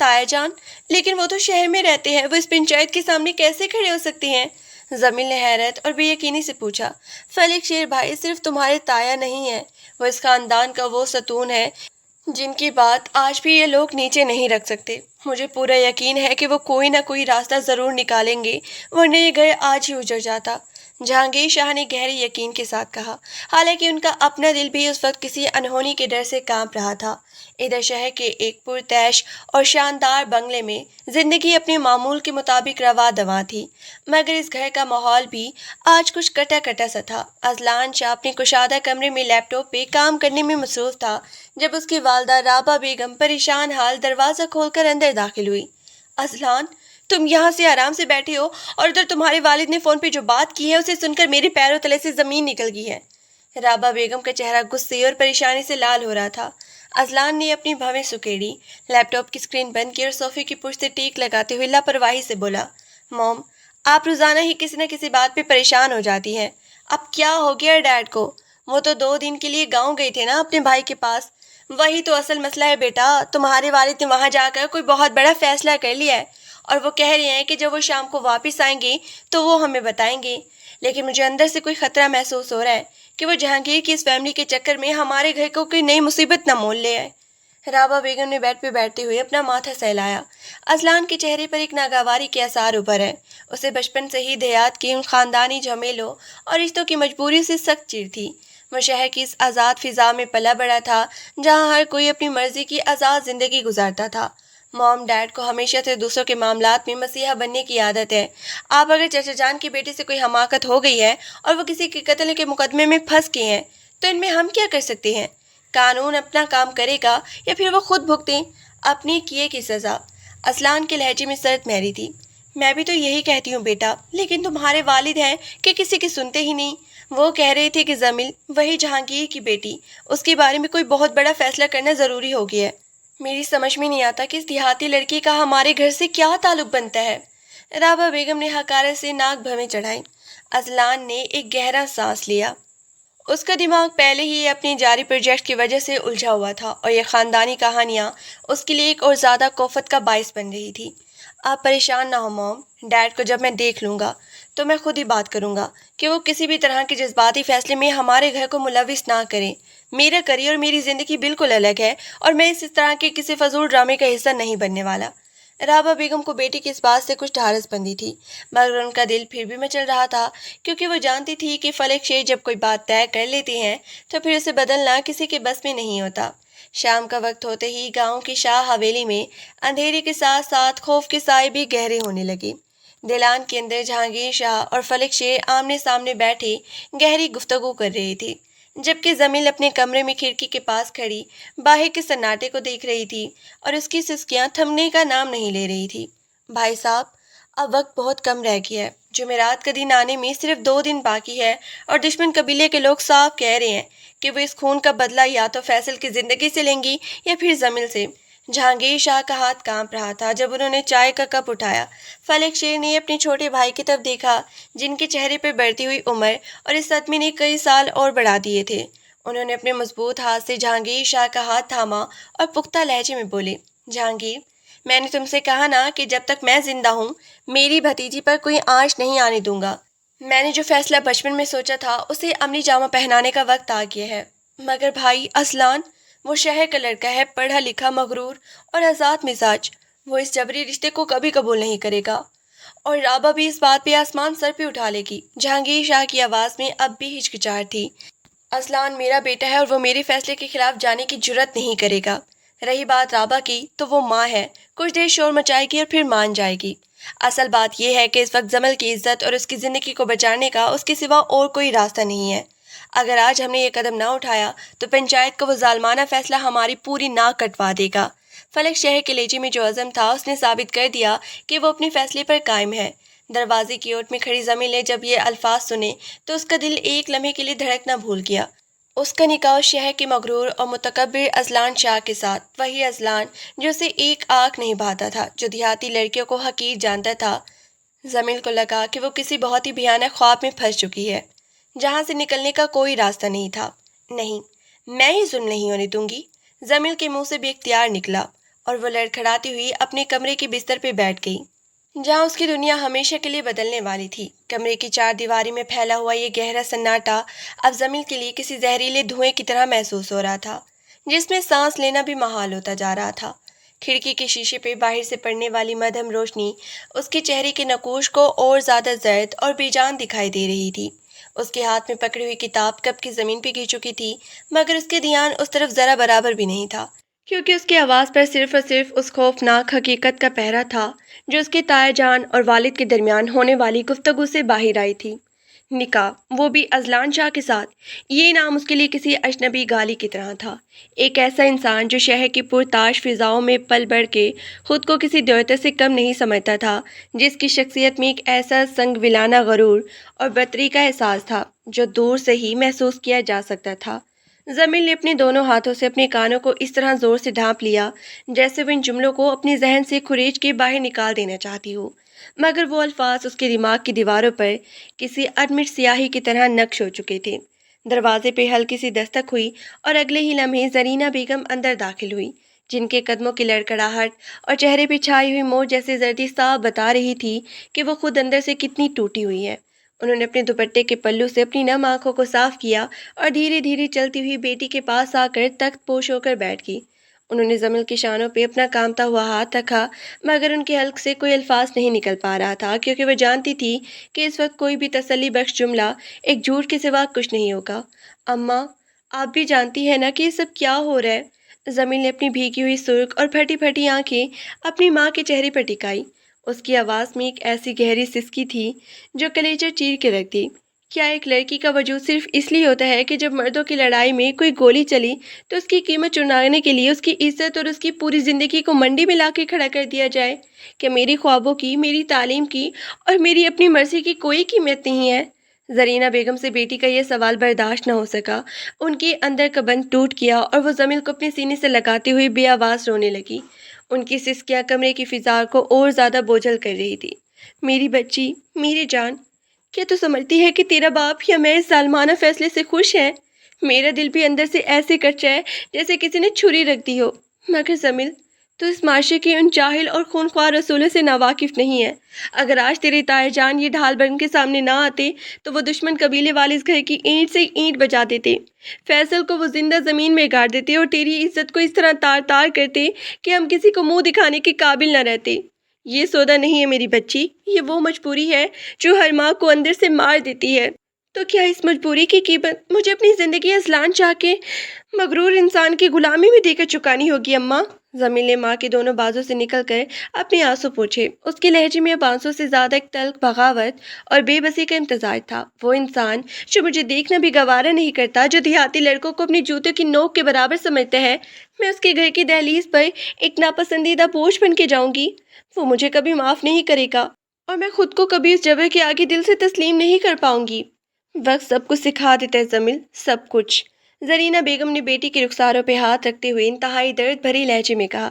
تایا جان، لیکن وہ تو شہر میں رہتے ہیں، وہ اس پنچایت کے سامنے کیسے کھڑے ہو سکتے ہیں؟ زمین نے حیرت اور بے یقینی سے پوچھا۔ فلک شیر بھائی صرف تمہارے تایا نہیں ہیں، وہ اس خاندان کا وہ ستون ہے جن کی بات آج بھی یہ لوگ نیچے نہیں رکھ سکتے۔ مجھے پورا یقین ہے کہ وہ کوئی نہ کوئی راستہ ضرور نکالیں گے، ورنہ یہ گھر آج ہی اجڑ جاتا۔ جہانگیر شاہ نے گہرے یقین کے ساتھ کہا، حالانکہ ان کا اپنا دل بھی اس وقت کسی انہونی کے ڈر سے کانپ رہا تھا۔ ادھر شہر کے ایک پرتعیش اور شاندار بنگلے میں زندگی اپنے معمول کے مطابق رواں دواں تھی، مگر اس گھر کا ماحول بھی آج کچھ کٹا کٹا سا تھا۔ اذلان شاہ اپنے کشادہ کمرے میں لیپ ٹاپ پہ کام کرنے میں مصروف تھا جب اس کی والدہ رابعہ بیگم پریشان حال دروازہ کھول کر اندر داخل ہوئی۔ اذلان، تم یہاں سے آرام سے بیٹھے ہو اور ادھر تمہارے والد نے فون پہ جو بات کی ہے اسے سن کر میرے پیروں تلے سے زمین نکل گئی ہے۔ رابعہ بیگم کا چہرہ غصے اور پریشانی سے لال ہو رہا تھا۔ اذلان نے اپنی بھویں سکیڑی، لیپ ٹاپ کی اسکرین بند کی اور صوفے کی پشت سے ٹیک لگاتے ہوئے لاپرواہی سے بولا، موم، آپ روزانہ ہی کسی نہ کسی بات پہ پریشان ہو جاتی ہیں۔ اب کیا ہو گیا ڈیڈ کو؟ وہ تو 2 دن کے لیے گاؤں گئے تھے نا اپنے بھائی کے پاس۔ وہی تو اصل مسئلہ ہے بیٹا، تمہارے والد نے وہاں جا کر کوئی بہت بڑا فیصلہ کر لیا ہے اور وہ کہہ رہے ہیں کہ جب وہ شام کو واپس آئیں گے تو وہ ہمیں بتائیں گے۔ لیکن مجھے اندر سے کوئی خطرہ محسوس ہو رہا ہے کہ وہ جہانگیر کی اس فیملی کے چکر میں ہمارے گھر کو کوئی نئی مصیبت نہ مول لے آئے۔ رابعہ بیگم نے بیڈ پہ بیٹھتے ہوئے اپنا ماتھا سہلایا۔ اذلان کے چہرے پر ایک ناگواری کے آثار ابھر ہیں۔ اسے بچپن سے ہی دیہات کی ان خاندانی جھمیلوں اور رشتوں کی مجبوری سے سخت چڑ تھی۔ وہ شہر کی اس آزاد فضا میں پلا بڑا تھا جہاں ہر کوئی اپنی مرضی کی آزاد زندگی گزارتا تھا۔ موم ڈیڈ کو ہمیشہ سے دوسروں کے معاملات میں مسیحا بننے کی عادت ہے۔ آپ اگر چچا جان کے بیٹے سے کوئی حماقت ہو گئی ہے اور وہ کسی کے قتل کے مقدمے میں پھنس گئے ہیں تو ان میں ہم کیا کر سکتے ہیں؟ قانون اپنا کام کرے گا یا پھر وہ خود بھگتیں اپنے کیے کی سزا۔ اذلان کے لہجے میں سرد مہری تھی۔ میں بھی تو یہی کہتی ہوں بیٹا، لیکن تمہارے والد ہیں کہ کسی کی سنتے ہی نہیں۔ وہ کہہ رہے تھے کہ زمین، وہی جہانگیر کی بیٹی، اس کے بارے میں کوئی بہت بڑا فیصلہ کرنا ضروری ہو گیا ہے۔ میری سمجھ میں نہیں آتا کہ اس دیہاتی لڑکی کا ہمارے گھر سے کیا تعلق بنتا ہے۔ رابعہ بیگم نے حقارت سے ناک بھویں چڑھائی۔ اذلان نے ایک گہرا سانس لیا۔ اس کا دماغ پہلے ہی اپنی جاری پروجیکٹ کی وجہ سے الجھا ہوا تھا اور یہ خاندانی کہانیاں اس کے لیے ایک اور زیادہ کوفت کا باعث بن رہی تھی۔ آپ پریشان نہ ہو موم، ڈیڈ کو جب میں دیکھ لوں گا تو میں خود ہی بات کروں گا کہ وہ کسی بھی طرح کے جذباتی فیصلے میں ہمارے گھر کو ملوث نہ کریں۔ میرا کریئر اور میری زندگی بالکل الگ ہے اور میں اس طرح کے کسی فضول ڈرامے کا حصہ نہیں بننے والا۔ رابعہ بیگم کو بیٹی کی اس بات سے کچھ ڈھارس بندی تھی، مگر ان کا دل پھر بھی مچل رہا تھا کیونکہ وہ جانتی تھی کہ فلک شیر جب کوئی بات طے کر لیتے ہیں تو پھر اسے بدلنا کسی کے بس میں نہیں ہوتا۔ شام کا وقت ہوتے ہی گاؤں کی شاہ حویلی میں اندھیرے کے ساتھ ساتھ خوف کے سائے بھی گہرے ہونے لگے۔ دلان کے اندر جہانگیر شاہ اور فلک شیر آمنے سامنے بیٹھے گہری گفتگو کر رہے تھے، جبکہ زمین اپنے کمرے میں کھڑکی کے پاس کھڑی باہر کے سناٹے کو دیکھ رہی تھی اور اس کی سسکیاں تھمنے کا نام نہیں لے رہی تھی۔ بھائی صاحب، اب وقت بہت کم رہ گیا ہے، جمعرات کا دن آنے میں صرف 2 دن باقی ہے اور دشمن قبیلے کے لوگ صاف کہہ رہے ہیں کہ وہ اس خون کا بدلہ یا تو فیصل کی زندگی سے لیں گی یا پھر زمین سے۔ جہانگیر شاہ کا ہاتھ کانپ رہا تھا جب انہوں نے چائے کا کپ اٹھایا۔ فلک شیر نے اپنے چھوٹے بھائی کی طرف دیکھا جن کے چہرے پر بڑھتی ہوئی عمر اور اس صدمے نے کئی سال اور بڑھا دیے تھے۔ انہوں نے اپنے مضبوط ہاتھ سے جہانگیر شاہ کا ہاتھ تھاما اور پختہ لہجے میں بولے، جہانگیر، میں نے تم سے کہا نا کہ جب تک میں زندہ ہوں میری بھتیجی پر کوئی آنچ نہیں آنے دوں گا۔ میں نے جو فیصلہ بچپن میں سوچا تھا اسے عملی جامہ پہنانے کا وقت آ گیا ہے۔ مگر بھائی اذلان، وہ شہر کا لڑکا ہے، پڑھا لکھا، مغرور اور آزاد مزاج، وہ اس جبری رشتے کو کبھی قبول نہیں کرے گا، اور رابعہ بھی اس بات پہ آسمان سر پہ اٹھا لے گی۔ جہانگیر شاہ کی آواز میں اب بھی ہچکچاہٹ تھی۔ اذلان میرا بیٹا ہے اور وہ میرے فیصلے کے خلاف جانے کی جرات نہیں کرے گا۔ رہی بات رابعہ کی تو وہ ماں ہے، کچھ دیر شور مچائے گی اور پھر مان جائے گی۔ اصل بات یہ ہے کہ اس وقت زمل کی عزت اور اس کی زندگی کو بچانے کا اس کے سوا اور کوئی راستہ نہیں ہے۔ اگر آج ہم نے یہ قدم نہ اٹھایا تو پنچایت کا وہ ظالمانہ فیصلہ ہماری پوری ناک کٹوا دے گا۔ فلک شہر کے لہجے میں جو عزم تھا اس نے ثابت کر دیا کہ وہ اپنے فیصلے پر قائم ہے۔ دروازے کی اوٹ میں کھڑی زمین نے جب یہ الفاظ سنے تو اس کا دل ایک لمحے کے لیے دھڑکنا بھول گیا۔ اس کا نکاح شہر کے مغرور اور متکبر اذلان شاہ کے ساتھ، وہی اذلان جو اسے ایک آنکھ نہیں بھاتا تھا، جو دیہاتی لڑکیوں کو حقیر جانتا تھا۔ زمین کو لگا کہ وہ کسی بہت ہی بھیانک خواب میں پھنس چکی ہے جہاں سے نکلنے کا کوئی راستہ نہیں تھا۔ نہیں، میں ہی ظلم نہیں ہونے دوں گی، زمین کے منہ سے بے اختیار نکلا، اور وہ لڑکھڑاتی ہوئی اپنے کمرے کے بستر پہ بیٹھ گئی، جہاں اس کی دنیا ہمیشہ کے لیے بدلنے والی تھی۔ کمرے کی چار دیواری میں پھیلا ہوا یہ گہرا سناٹا اب زمین کے لیے کسی زہریلے دھوئیں کی طرح محسوس ہو رہا تھا، جس میں سانس لینا بھی محال ہوتا جا رہا تھا۔ کھڑکی کے شیشے پہ باہر سے پڑنے والی مدھم روشنی اس کے چہرے کے نقوش کو اور زیادہ زرد اور بے جان دکھائی دے رہی تھی۔ اس کے ہاتھ میں پکڑی ہوئی کتاب کب کی زمین پہ گر چکی تھی، مگر اس کے دھیان اس طرف ذرا برابر بھی نہیں تھا، کیونکہ اس کی آواز پر صرف اور صرف اس خوفناک حقیقت کا پہرا تھا جو اس کے تائے جان اور والد کے درمیان ہونے والی گفتگو سے باہر آئی تھی۔ نکاح، وہ بھی اذلان شاہ کے ساتھ۔ یہ نام اس کے لیے کسی اجنبی گالی کی طرح تھا۔ ایک ایسا انسان جو شہر کی پرتاش فضاؤں میں پل بڑھ کے خود کو کسی دیوتا سے کم نہیں سمجھتا تھا، جس کی شخصیت میں ایک ایسا سنگویلانہ غرور اور برتری کا احساس تھا جو دور سے ہی محسوس کیا جا سکتا تھا۔ زمین نے اپنے دونوں ہاتھوں سے اپنے کانوں کو اس طرح زور سے ڈھانپ لیا جیسے وہ ان جملوں کو اپنے ذہن سے کھریچ کے باہر نکال دینا چاہتی ہو، مگر وہ الفاظ اس کے دماغ کی دیواروں پر کسی اڈمٹ سیاہی کی طرح نقش ہو چکے تھے۔ دروازے پہ ہلکی سی دستک ہوئی اور اگلے ہی لمحے زرینہ بیگم اندر داخل ہوئی، جن کے قدموں کی لڑکڑاہٹ اور چہرے پہ چھائی ہوئی موج جیسی زردی صاف بتا رہی تھی کہ وہ خود اندر سے کتنی ٹوٹی ہوئی ہے۔ انہوں نے اپنے دوپٹے کے پلو سے اپنی نم آنکھوں کو صاف کیا اور دھیرے دھیرے چلتی ہوئی بیٹی کے پاس آ کر تخت پوش ہو کر بیٹھ گئی۔ انہوں نے زمل کی شانوں پہ اپنا کامتا ہوا ہاتھ رکھا، مگر ان کے حلق سے کوئی الفاظ نہیں نکل پا رہا تھا، کیونکہ وہ جانتی تھی کہ اس وقت کوئی بھی تسلی بخش جملہ ایک جھوٹ کے سوا کچھ نہیں ہوگا۔ اماں، آپ بھی جانتی ہیں نا کہ یہ سب کیا ہو رہا ہے؟ زمین نے اپنی بھیگی ہوئی سرخ اور پھٹی پھٹی آنکھیں اپنی ماں کے چہرے پر ٹکائی۔ اس کی آواز میں ایک ایسی گہری سسکی تھی جو کلیجہ چیر کے رکھ دی۔ کیا ایک لڑکی کا وجود صرف اس لیے ہوتا ہے کہ جب مردوں کی لڑائی میں کوئی گولی چلی تو اس کی قیمت چنانے کے لیے اس کی عزت اور اس کی پوری زندگی کو منڈی میں لا کے کھڑا کر دیا جائے؟ کہ میری خوابوں کی، میری تعلیم کی اور میری اپنی مرضی کی کوئی قیمت نہیں ہے؟ زرینہ بیگم سے بیٹی کا یہ سوال برداشت نہ ہو سکا۔ ان کے اندر کا بند ٹوٹ گیا اور وہ زمین کو اپنے سینے سے لگاتے ہوئے بے آواز رونے لگی۔ ان کی سسکیاں کمرے کی فضا کو اور زیادہ بوجھل کر رہی تھی۔ میری بچی، میری جان، کیا تو سمجھتی ہے کہ تیرا باپ یا میں اس ظالمانہ فیصلے سے خوش ہے؟ میرا دل بھی اندر سے ایسے کچا ہے جیسے کسی نے چھری رکھ دی ہو، مگر زمین، تو اس معاشرے کے ان جاہل اور خونخوار اصولوں سے ناواقف نہیں ہے۔ اگر آج تیرے تائے جان یہ ڈھال بن کے سامنے نہ آتے تو وہ دشمن قبیلے والے اس گھر کی اینٹ سے اینٹ بجا دیتے، فیصل کو وہ زندہ زمین میں گاڑ دیتے اور تیری عزت کو اس طرح تار تار کرتے کہ ہم کسی کو منہ دکھانے کے قابل نہ رہتے۔ یہ سودا نہیں ہے میری بچی، یہ وہ مجبوری ہے جو ہر ماں کو اندر سے مار دیتی ہے۔ تو کیا اس مجبوری کی قیمت مجھے اپنی زندگی اذلان چاہ کے مغرور انسان کی غلامی میں دے کر چکانی ہوگی اماں؟ زمین نے ماں کے دونوں بازوں سے نکل کر اپنے آنسو پوچھے۔ اس کے لہجے میں اب آنسو سے زیادہ ایک تلخ بغاوت اور بے بسی کا امتزاج تھا۔ وہ انسان جو مجھے دیکھنا بھی گوارا نہیں کرتا، جو دیہاتی لڑکوں کو اپنی جوتوں کی نوک کے برابر سمجھتا ہے، میں اس کے گھر کی دہلیز پر ایک ناپسندیدہ بوجھ بن کے جاؤں گی؟ وہ مجھے کبھی معاف نہیں کرے گا اور میں خود کو کبھی اس جبر کے آگے دل سے تسلیم نہیں کر پاؤں گی۔ وقت سب کچھ سکھا دیتا ہے زمین، سب کچھ۔ زرینہ بیگم نے بیٹی کے رخساروں پہ ہاتھ رکھتے ہوئے انتہائی درد بھری لہجے میں کہا،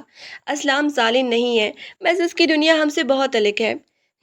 اسلام ظالم نہیں ہے، بس اس کی دنیا ہم سے بہت الگ ہے۔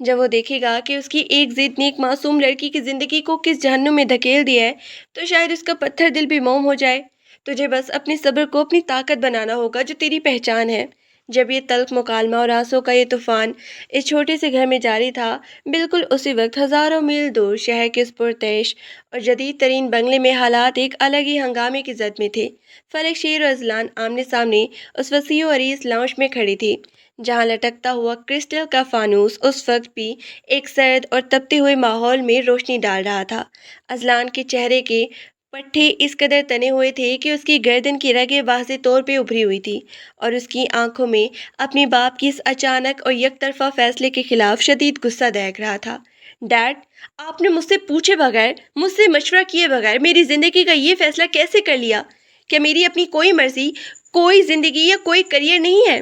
جب وہ دیکھے گا کہ اس کی ایک ضد نے ایک معصوم لڑکی کی زندگی کو کس جہنم میں دھکیل دیا ہے تو شاید اس کا پتھر دل بھی موم ہو جائے۔ تجھے بس اپنے صبر کو اپنی طاقت بنانا ہوگا جو تیری پہچان ہے۔ جب یہ تلخ مکالمہ اور آنسوں کا یہ طوفان اس چھوٹے سے گھر میں جاری تھا، بالکل اسی وقت ہزاروں میل دور شہر کے اس پرتعیش اور جدید ترین بنگلے میں حالات ایک الگ ہی ہنگامے کی زد میں تھے۔ فلک شیر اور اذلان آمنے سامنے اس وسیع و عریض لاؤنج میں کھڑی تھی، جہاں لٹکتا ہوا کرسٹل کا فانوس اس وقت بھی ایک سرد اور تپتے ہوئے ماحول میں روشنی ڈال رہا تھا۔ اذلان کے چہرے کے پٹھے اس قدر تنے ہوئے تھے کہ اس کی گردن کی رگیں واضح طور پہ ابھری ہوئی تھی اور اس کی آنکھوں میں اپنے باپ کی اس اچانک اور یک طرفہ فیصلے کے خلاف شدید غصہ دیکھ رہا تھا۔ ڈیڈ، آپ نے مجھ سے پوچھے بغیر، مجھ سے مشورہ کیے بغیر میری زندگی کا یہ فیصلہ کیسے کر لیا؟ کیا میری اپنی کوئی مرضی، کوئی زندگی یا کوئی کریئر نہیں ہے؟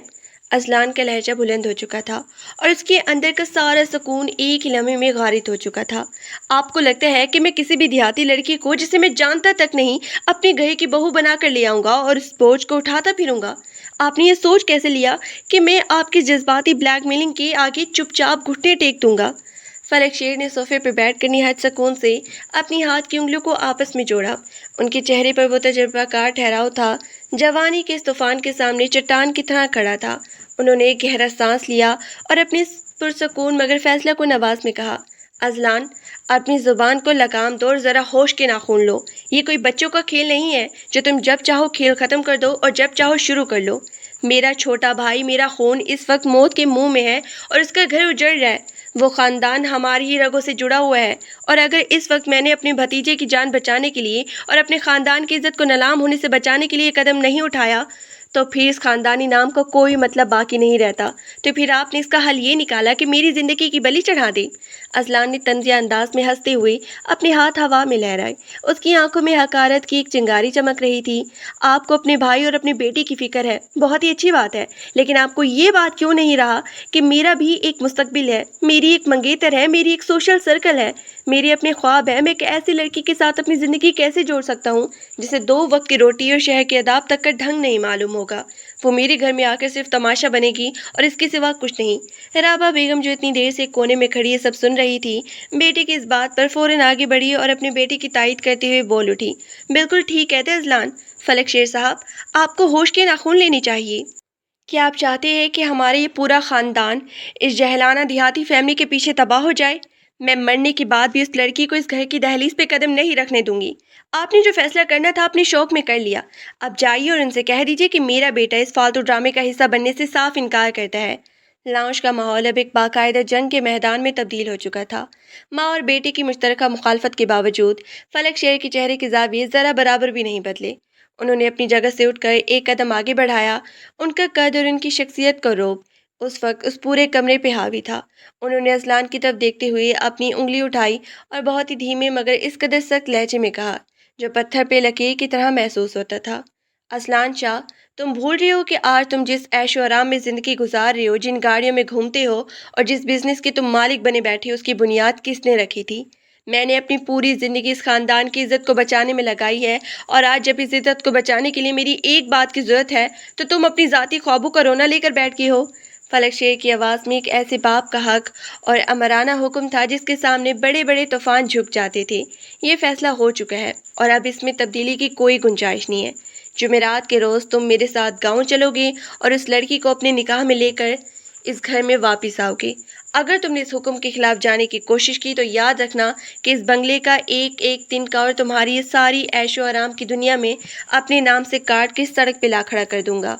اذلان کا لہجہ بلند ہو چکا تھا اور اس کے اندر کا سارا سکون ایک ہی لمحے میں غارت ہو چکا تھا۔ آپ کو لگتا ہے کہ میں کسی بھی دیہاتی لڑکی کو جسے میں جانتا تک نہیں اپنے گھر کی بہو بنا کر لے آؤں گا اور اس بوجھ کو اٹھاتا پھروں گا؟ آپ نے یہ سوچ کیسے لیا کہ میں آپ کی جذباتی بلیک میلنگ کے آگے چپ چاپ گھٹنے ٹیک دوں گا؟ فلک شیر نے صوفے پر بیٹھ کر نہایت سکون سے اپنی ہاتھ کی انگلیوں کو آپس میں جوڑا۔ ان کے چہرے پر وہ تجربہ کار ٹھہراؤ تھا جوانی کے اس طوفان کے سامنے چٹان کی طرح کھڑا تھا۔ انہوں نے ایک گہرا سانس لیا اور اپنے پرسکون مگر فیصلہ کن آواز میں کہا، اذلان، اپنی زبان کو لگام دو اور ذرا ہوش کے ناخن لو۔ یہ کوئی بچوں کا کھیل نہیں ہے جو تم جب چاہو کھیل ختم کر دو اور جب چاہو شروع کر لو۔ میرا چھوٹا بھائی، میرا خون اس وقت موت کے منہ میں ہے اور اس کا گھر اجڑ رہا ہے۔ وہ خاندان ہماری ہی رگوں سے جڑا ہوا ہے، اور اگر اس وقت میں نے اپنے بھتیجے کی جان بچانے کے لیے اور اپنے خاندان کی عزت کو نیلام ہونے سے بچانے کے لیے قدم نہیں اٹھایا تو پھر اس خاندانی نام کا کوئی مطلب باقی نہیں رہتا۔ تو پھر آپ نے اس کا حل یہ نکالا کہ میری زندگی کی بلی چڑھا دے۔ اذلان نے طنزیہ انداز میں ہنستے ہوئے اپنے ہاتھ ہوا میں لہرائے۔ اس کی آنکھوں میں حقارت کی ایک چنگاری چمک رہی تھی۔ آپ کو اپنے بھائی اور اپنے بیٹی کی فکر ہے، بہت ہی اچھی بات ہے، لیکن آپ کو یہ بات کیوں نہیں رہا کہ میرا بھی ایک مستقبل ہے، میری ایک منگیتر ہے، میری ایک سوشل سرکل ہے، میرے اپنے خواب ہیں۔ میں ایک ایسی لڑکی کے ساتھ اپنی زندگی کیسے جوڑ سکتا ہوں جسے 2 وقت کی روٹی اور شہر کے آداب تک کا ڈھنگ نہیں معلوم ہوگا؟ وہ میرے گھر میں آ کر صرف تماشا بنے گی اور اس کے سوا کچھ نہیں۔ رابعہ بیگم جو اتنی دیر سے ایک کونے میں کھڑی یہ سب سن رہی تھی، بیٹے کی اس بات پر فوراً آگے بڑھی اور اپنے بیٹے کی تائید کرتے ہوئے بول اٹھی، بالکل ٹھیک کہتے اذلان، فلک شیر صاحب، آپ کو ہوش کے ناخن لینے چاہیے۔ کیا آپ چاہتے ہیں کہ ہمارا یہ پورا خاندان اس جہلانہ دیہاتی فیملی کے پیچھے تباہ ہو جائے؟ میں مرنے کے بعد بھی اس لڑکی کو اس گھر کی دہلیز پہ قدم نہیں رکھنے دوں گی۔ آپ نے جو فیصلہ کرنا تھا اپنے شوق میں کر لیا۔ اب جائیے اور ان سے کہہ دیجیے کہ میرا بیٹا اس فالتو ڈرامے کا حصہ بننے سے صاف انکار کرتا ہے۔ لاؤنج کا ماحول اب ایک باقاعدہ جنگ کے میدان میں تبدیل ہو چکا تھا۔ ماں اور بیٹے کی مشترکہ مخالفت کے باوجود فلک شیر کے چہرے کے زاویے ذرا برابر بھی نہیں بدلے۔ انہوں نے اپنی جگہ سے اٹھ کر ایک قدم آگے بڑھایا۔ ان کا قد اور ان کی شخصیت کا رعب اس وقت اس پورے کمرے پہ حاوی تھا۔ انہوں نے اذلان کی طرف دیکھتے ہوئے اپنی انگلی اٹھائی اور بہت ہی دھیمے مگر اس قدر سخت لہجے میں کہا جو پتھر پہ لکیر کی طرح محسوس ہوتا تھا، اذلان شاہ، تم بھول رہے ہو کہ آج تم جس عیش و آرام میں زندگی گزار رہے ہو، جن گاڑیوں میں گھومتے ہو اور جس بزنس کے تم مالک بنے بیٹھے ہو، اس کی بنیاد کس نے رکھی تھی؟ میں نے اپنی پوری زندگی اس خاندان کی عزت کو بچانے میں لگائی ہے، اور آج جب اس عزت کو بچانے کے لیے میری ایک بات کی ضرورت ہے تو تم اپنی ذاتی خوابوں کا رونا لے کر بیٹھ گئے ہو۔ فلک شیر کی آواز میں ایک ایسے باپ کا حق اور امرانہ حکم تھا جس کے سامنے بڑے بڑے طوفان جھک جاتے تھے۔ یہ فیصلہ ہو چکا ہے اور اب اس میں تبدیلی کی کوئی گنجائش نہیں ہے۔ جمعرات کے روز تم میرے ساتھ گاؤں چلو گے اور اس لڑکی کو اپنے نکاح میں لے کر اس گھر میں واپس آؤ گے۔ اگر تم نے اس حکم کے خلاف جانے کی کوشش کی تو یاد رکھنا کہ اس بنگلے کا ایک ایک تنکا اور تمہاری یہ ساری عیش و آرام کی دنیا میں اپنے نام سے کاٹ کے سڑک پہ لا کھڑا کر دوں گا۔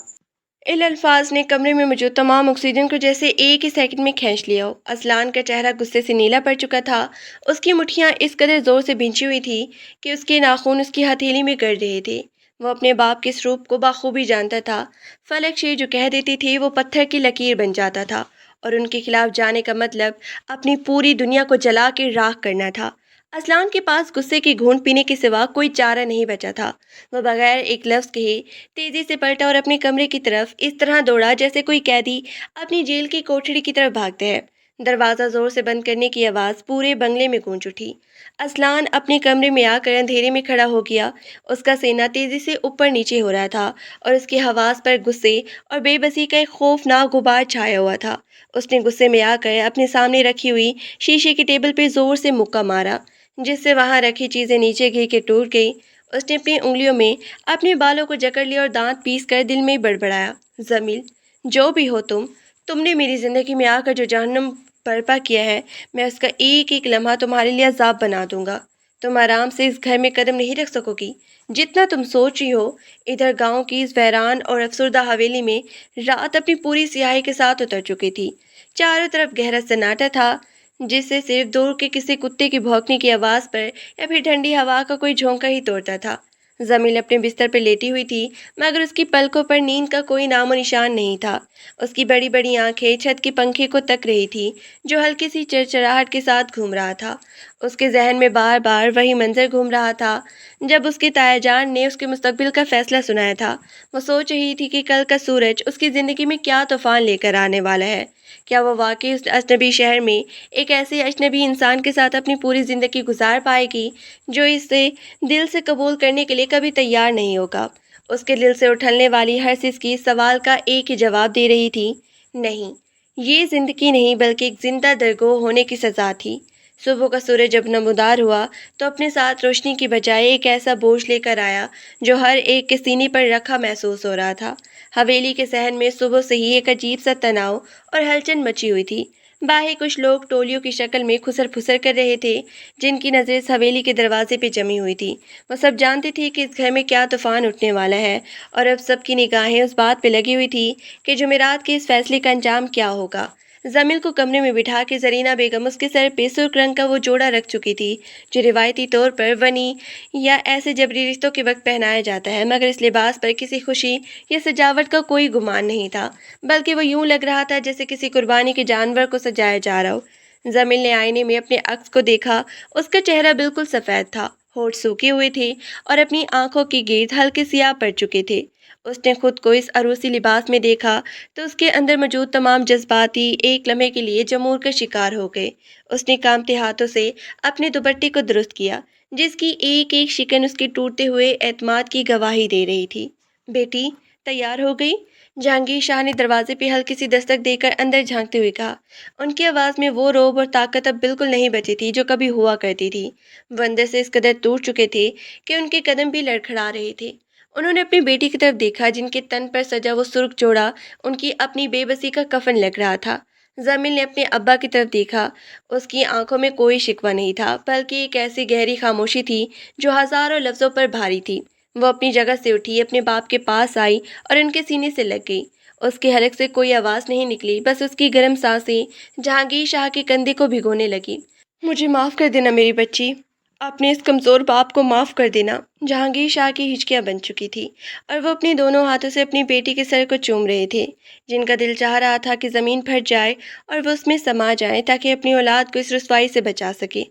ان الفاظ نے کمرے میں موجود تمام آکسیجن کو جیسے ایک ہی سیکنڈ میں کھینچ لیا ہو۔ اذلان کا چہرہ غصے سے نیلا پڑ چکا تھا۔ اس کی مٹھیاں اس قدر زور سے بھینچی ہوئی تھی کہ اس کے ناخن اس کی ہتھیلی میں گڑ رہے تھے۔ وہ اپنے باپ کے اس روپ کو بخوبی جانتا تھا۔ فلک شیر جو کہہ دیتی تھی وہ پتھر کی لکیر بن جاتا تھا، اور ان کے خلاف جانے کا مطلب اپنی پوری دنیا کو جلا کے راکھ کرنا تھا۔ اذلان کے پاس غصے کی گھونٹ پینے کے سوا کوئی چارہ نہیں بچا تھا۔ وہ بغیر ایک لفظ کہے تیزی سے پلٹا اور اپنے کمرے کی طرف اس طرح دوڑا جیسے کوئی قیدی اپنی جیل کی کوٹھڑی کی طرف بھاگتا ہے۔ دروازہ زور سے بند کرنے کی آواز پورے بنگلے میں گونج اٹھی۔ اذلان اپنے کمرے میں آ کر اندھیرے میں کھڑا ہو گیا۔ اس کا سینہ تیزی سے اوپر نیچے ہو رہا تھا اور اس کے حواس پر غصے اور بے بسی کا ایک خوفناک غبار چھایا ہوا تھا۔ اس نے غصے میں آ کر اپنے سامنے رکھی ہوئی شیشے کی ٹیبل پہ زور سے مکہ مارا، جس سے وہاں رکھی چیزیں نیچے گر کے ٹوٹ گئی۔ اس نے اپنی انگلیوں میں اپنے بالوں کو جکڑ لیا اور دانت پیس کر دل میں بڑبڑایا، زمیل، جو بھی ہو تم نے میری زندگی میں آ کر جو جہنم برپا کیا ہے، میں اس کا ایک ایک لمحہ تمہارے لیے عذاب بنا دوں گا۔ تم آرام سے اس گھر میں قدم نہیں رکھ سکو گی۔ جتنا تم سوچ رہی ہو، ادھر گاؤں کی اس ویران اور افسردہ حویلی میں رات اپنی پوری سیاہی کے ساتھ اتر چکی تھی۔ چاروں طرف گہرا سناٹا تھا، جس سے صرف دور کے کسی کتے کی بھونکنے کی آواز پر یا پھر ٹھنڈی ہوا کا کوئی جھونکا ہی توڑتا تھا۔ زمیل اپنے بستر پر لیٹی ہوئی تھی، مگر اس کی پلکوں پر نیند کا کوئی نام و نشان نہیں تھا۔ اس کی بڑی بڑی آنکھیں چھت کے پنکھے کو تک رہی تھی جو ہلکی سی چرچراہٹ کے ساتھ گھوم رہا تھا۔ اس کے ذہن میں بار بار وہی منظر گھوم رہا تھا جب اس کے تایا جان نے اس کے مستقبل کا فیصلہ سنایا تھا۔ وہ سوچ رہی تھی کہ کل کا سورج اس کی زندگی میں کیا طوفان لے کر آنے والا ہے۔ کیا وہ واقعی اس اجنبی شہر میں ایک ایسے اجنبی انسان کے ساتھ اپنی پوری زندگی گزار پائے گی جو اسے دل سے قبول کرنے کے لیے کبھی تیار نہیں ہوگا؟ اس کے دل سے اٹھلنے والی ہر چیز کی سوال کا ایک ہی جواب دے رہی تھی، نہیں، یہ زندگی نہیں بلکہ ایک زندہ درگور ہونے کی سزا تھی۔ صبح کا سورج جب نمودار ہوا تو اپنے ساتھ روشنی کی بجائے ایک ایسا بوجھ لے کر آیا جو ہر ایک کے سینے پر رکھا محسوس ہو رہا تھا۔ حویلی کے صحن میں صبح سے ہی ایک عجیب سا تناؤ اور ہلچل مچی ہوئی تھی۔ باہر کچھ لوگ ٹولیوں کی شکل میں خسر پھسر کر رہے تھے، جن کی نظریں اس حویلی کے دروازے پہ جمی ہوئی تھی۔ وہ سب جانتے تھے کہ اس گھر میں کیا طوفان اٹھنے والا ہے، اور اب سب کی نگاہیں اس بات پہ لگی ہوئی تھی کہ جمعرات کے اس فیصلے کا انجام کیا ہوگا۔ زمین کو کمرے میں بٹھا کے زرینہ بیگم اس کے سر پہ سرخ رنگ کا وہ جوڑا رکھ چکی تھی جو روایتی طور پر ونی یا ایسے جبری رشتوں کے وقت پہنایا جاتا ہے، مگر اس لباس پر کسی خوشی یا سجاوٹ کا کوئی گمان نہیں تھا، بلکہ وہ یوں لگ رہا تھا جیسے کسی قربانی کے جانور کو سجایا جا رہا ہو۔ زمین نے آئینے میں اپنے عکس کو دیکھا۔ اس کا چہرہ بالکل سفید تھا، ہونٹ سوکھے ہوئے تھے اور اپنی آنکھوں کے گرد ہلکے سیاہ پڑ چکے تھے۔ اس نے خود کو اس عروسی لباس میں دیکھا تو اس کے اندر موجود تمام جذباتی ایک لمحے کے لیے جمور کا شکار ہو گئے۔ اس نے کانپتے ہاتھوں سے اپنے دوپٹے کو درست کیا، جس کی ایک ایک شکن اس کے ٹوٹتے ہوئے اعتماد کی گواہی دے رہی تھی۔ بیٹی تیار ہو گئی؟ جہانگیر شاہ نے دروازے پہ ہلکی سی دستک دے کر اندر جھانکتے ہوئے کہا۔ ان کی آواز میں وہ روب اور طاقت اب بالکل نہیں بچی تھی جو کبھی ہوا کرتی تھی۔ وہ اندر سے اس قدر ٹوٹ چکے تھے کہ ان کے قدم بھی لڑکھڑا رہے تھے۔ انہوں نے اپنی بیٹی کی طرف دیکھا جن کے تن پر سجا وہ سرخ جوڑا ان کی اپنی بے بسی کا کفن لگ رہا تھا۔ زمین نے اپنے ابا کی طرف دیکھا۔ اس کی آنکھوں میں کوئی شکوہ نہیں تھا، بلکہ ایک ایسی گہری خاموشی تھی جو ہزاروں لفظوں پر بھاری تھی۔ وہ اپنی جگہ سے اٹھی، اپنے باپ کے پاس آئی اور ان کے سینے سے لگ گئی۔ اس کے حلق سے کوئی آواز نہیں نکلی، بس اس کی گرم سانسیں جہانگیر شاہ کے کندھے کو بھگونے لگی۔ مجھے معاف کر دینا میری بچی، اپنے اس کمزور باپ کو معاف کر دینا۔ جہانگیر شاہ کی ہچکیاں بن چکی تھی اور وہ اپنے دونوں ہاتھوں سے اپنی بیٹی کے سر کو چوم رہے تھے، جن کا دل چاہ رہا تھا کہ زمین پھٹ جائے اور وہ اس میں سما جائیں تاکہ اپنی اولاد کو اس رسوائی سے بچا سکے۔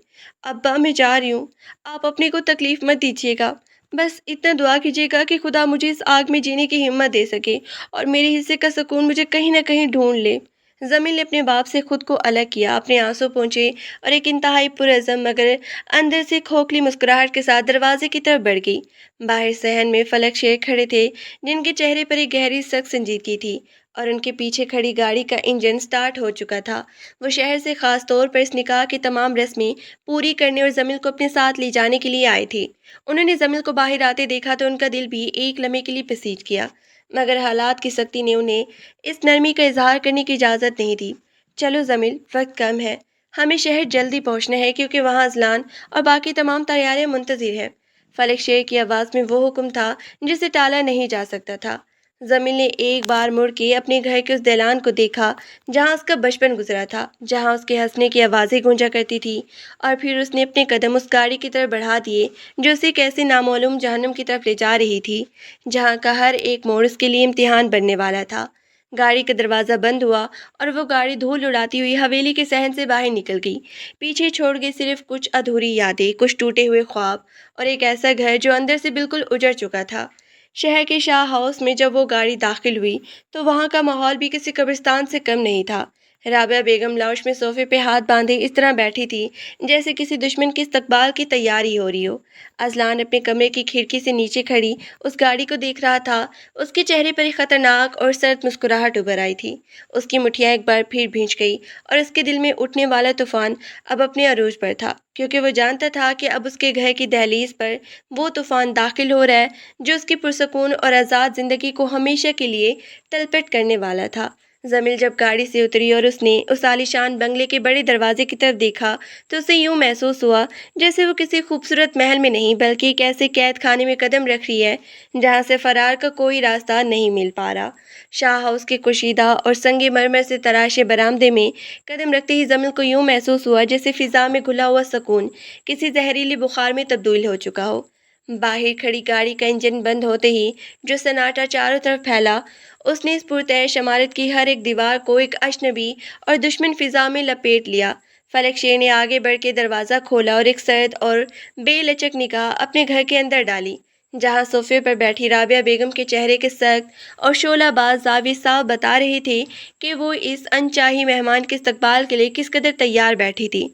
ابا میں جا رہی ہوں، آپ اپنے کو تکلیف مت دیجیے گا، بس اتنا دعا کیجیے گا کہ خدا مجھے اس آگ میں جینے کی ہمت دے سکے اور میرے حصے کا سکون مجھے کہیں نہ کہیں ڈھونڈ لے۔ زمین نے اپنے باپ سے خود کو الگ کیا، اپنے آنسو پونچھے اور ایک انتہائی پرعزم مگر اندر سے کھوکھلی مسکراہٹ کے ساتھ دروازے کی طرف بڑھ گئی۔ باہر صحن میں فلک شیر کھڑے تھے، جن کے چہرے پر ایک گہری سخت سنجیدگی تھی، اور ان کے پیچھے کھڑی گاڑی کا انجن سٹارٹ ہو چکا تھا۔ وہ شہر سے خاص طور پر اس نکاح کی تمام رسمیں پوری کرنے اور زمین کو اپنے ساتھ لے جانے کے لیے آئے تھے۔ انہوں نے زمین کو باہر آتے دیکھا تو ان کا دل بھی ایک لمحے کے لیے پسیج گیا، مگر حالات کی سختی نے انہیں اس نرمی کا اظہار کرنے کی اجازت نہیں دی۔ چلو زمین، وقت کم ہے، ہمیں شہر جلدی پہنچنا ہے کیونکہ وہاں اذلان اور باقی تمام تیاریاں منتظر ہیں۔ فلک شیر کی آواز میں وہ حکم تھا جسے ٹالا نہیں جا سکتا تھا۔ زمین نے ایک بار مڑ کے اپنے گھر کے اس دالان کو دیکھا جہاں اس کا بچپن گزرا تھا، جہاں اس کے ہنسنے کی آوازیں گونجا کرتی تھی، اور پھر اس نے اپنے قدم اس گاڑی کی طرف بڑھا دیے جو اسے ایک ایسے نامعلوم جہنم کی طرف لے جا رہی تھی جہاں کا ہر ایک موڑ اس کے لیے امتحان بننے والا تھا۔ گاڑی کا دروازہ بند ہوا اور وہ گاڑی دھول اڑاتی ہوئی حویلی کے صحن سے باہر نکل گئی، پیچھے چھوڑ گئی صرف کچھ ادھوری یادیں، کچھ ٹوٹے ہوئے خواب اور ایک ایسا گھر جو اندر سے بالکل اجڑ چکا تھا۔ شہر کے شاہ ہاؤس میں جب وہ گاڑی داخل ہوئی تو وہاں کا ماحول بھی کسی قبرستان سے کم نہیں تھا۔ رابعہ بیگم لاؤنج میں صوفے پہ ہاتھ باندھے اس طرح بیٹھی تھی جیسے کسی دشمن کے استقبال کی تیاری ہو رہی ہو۔ اذلان اپنے کمرے کی کھڑکی سے نیچے کھڑی اس گاڑی کو دیکھ رہا تھا۔ اس کے چہرے پر ایک خطرناک اور سرد مسکراہٹ ابھر آئی تھی۔ اس کی مٹھیاں ایک بار پھر بھیج گئی اور اس کے دل میں اٹھنے والا طوفان اب اپنے عروج پر تھا، کیونکہ وہ جانتا تھا کہ اب اس کے گھر کی دہلیز پر وہ طوفان داخل ہو رہا ہے جو اس کی پرسکون اور آزاد زندگی کو ہمیشہ کے لیے تلپٹ کرنے والا تھا۔ زمین جب گاڑی سے اتری اور اس نے اس عالیشان بنگلے کے بڑے دروازے کی طرف دیکھا تو اسے یوں محسوس ہوا جیسے وہ کسی خوبصورت محل میں نہیں بلکہ ایک ایسے قید خانے میں قدم رکھ رہی ہے جہاں سے فرار کا کوئی راستہ نہیں مل پا رہا۔ شاہ ہاؤس کے کشیدہ اور سنگ مرمر سے تراشے برآمدے میں قدم رکھتے ہی زمین کو یوں محسوس ہوا جیسے فضا میں گھلا ہوا سکون کسی زہریلی بخار میں تبدیل ہو چکا ہو۔ باہر کھڑی گاڑی کا انجن بند ہوتے ہی جو سناٹا چاروں طرف پھیلا، اس نے اس پرتعش عمارت کی ہر ایک دیوار کو ایک اجنبی اور دشمن فضا میں لپیٹ لیا۔ فلک شیر نے آگے بڑھ کے دروازہ کھولا اور ایک سرد اور بے لچک نگاہ اپنے گھر کے اندر ڈالی، جہاں صوفے پر بیٹھی رابعہ بیگم کے چہرے کے سخت اور شعلہ باز زاویے صاف بتا رہے تھے کہ وہ اس انچاہی مہمان کے استقبال کے لیے کس قدر تیار بیٹھی تھی۔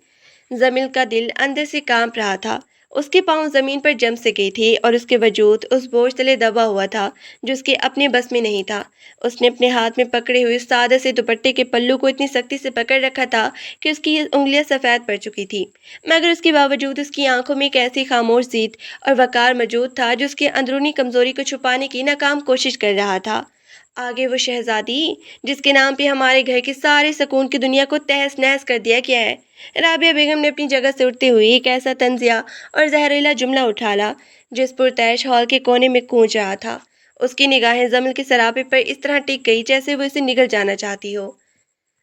زمین کا دل اندر سے کانپ رہا تھا۔ اس کے پاؤں زمین پر جم سے گئی تھی اور اس کے وجود اس بوجھ تلے دبا ہوا تھا جو اس کے اپنے بس میں نہیں تھا۔ اس نے اپنے ہاتھ میں پکڑے ہوئے سادہ سے دوپٹے کے پلو کو اتنی سختی سے پکڑ رکھا تھا کہ اس کی انگلیاں سفید پڑ چکی تھی، مگر اس کے باوجود اس کی آنکھوں میں ایک ایسی خاموش ضد اور وقار موجود تھا جو اس کی اندرونی کمزوری کو چھپانے کی ناکام کوشش کر رہا تھا۔ آگے وہ شہزادی جس کے نام پہ ہمارے گھر کے سارے سکون کی دنیا کو تہس نہس کر دیا گیا ہے۔ رابعہ بیگم نے اپنی جگہ سے اٹھتے ہوئے ایک ایسا طنزیہ اور زہریلا جملہ اٹھالا جس پرتعش ہال کے کونے میں گونج رہا تھا۔ اس کی نگاہیں جمیل کے سراپے پر اس طرح ٹک گئی جیسے وہ اسے نگل جانا چاہتی ہو۔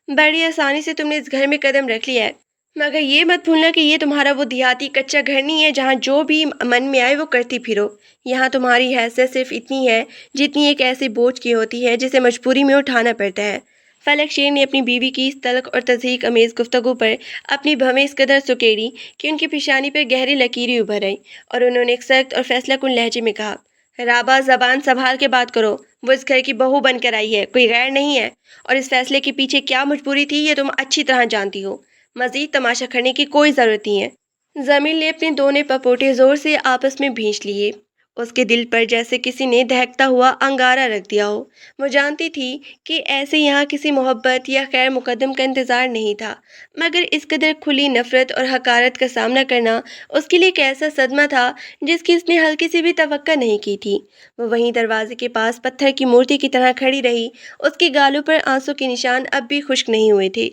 بڑی آسانی سے تم نے اس گھر میں قدم رکھ لیا ہے، مگر یہ مت بھولنا کہ یہ تمہارا وہ دیہاتی کچا گھر نہیں ہے جہاں جو بھی من میں آئے وہ کرتی پھرو۔ یہاں تمہاری حیثیت صرف اتنی ہے جتنی ایک ایسے بوجھ کی ہوتی ہے جسے مجبوری میں اٹھانا پڑتا ہے۔ فلک شیر نے اپنی بیوی کی اس تلخ اور تضحیک امیز گفتگو پر اپنی بھویں اس قدر سکیڑی کہ ان کی پیشانی پر گہری لکیریں ابھر آئیں اور انہوں نے ایک سخت اور فیصلہ کن لہجے میں کہا، رابعہ زبان سنبھال کے بات کرو، وہ اس گھر کی بہو بن کر آئی ہے، کوئی غیر نہیں ہے، اور اس فیصلے کے پیچھے کیا مجبوری تھی یہ تم اچھی طرح جانتی ہو۔ مزید تماشا کرنے کی کوئی ضرورت نہیں ہے۔ جمیل نے اپنے دونوں پپوٹے زور سے آپس میں بھینچ لیے۔ اس کے دل پر جیسے کسی نے دہکتا ہوا انگارہ رکھ دیا ہو۔ وہ جانتی تھی کہ ایسے یہاں کسی محبت یا خیر مقدم کا انتظار نہیں تھا، مگر اس قدر کھلی نفرت اور حقارت کا سامنا کرنا اس کے لیے ایک ایسا صدمہ تھا جس کی اس نے ہلکی سی بھی توقع نہیں کی تھی۔ وہ وہیں دروازے کے پاس پتھر کی مورتی کی طرح کھڑی رہی۔ اس کے گالوں پر آنسوں کے نشان اب بھی خشک نہیں ہوئے تھے،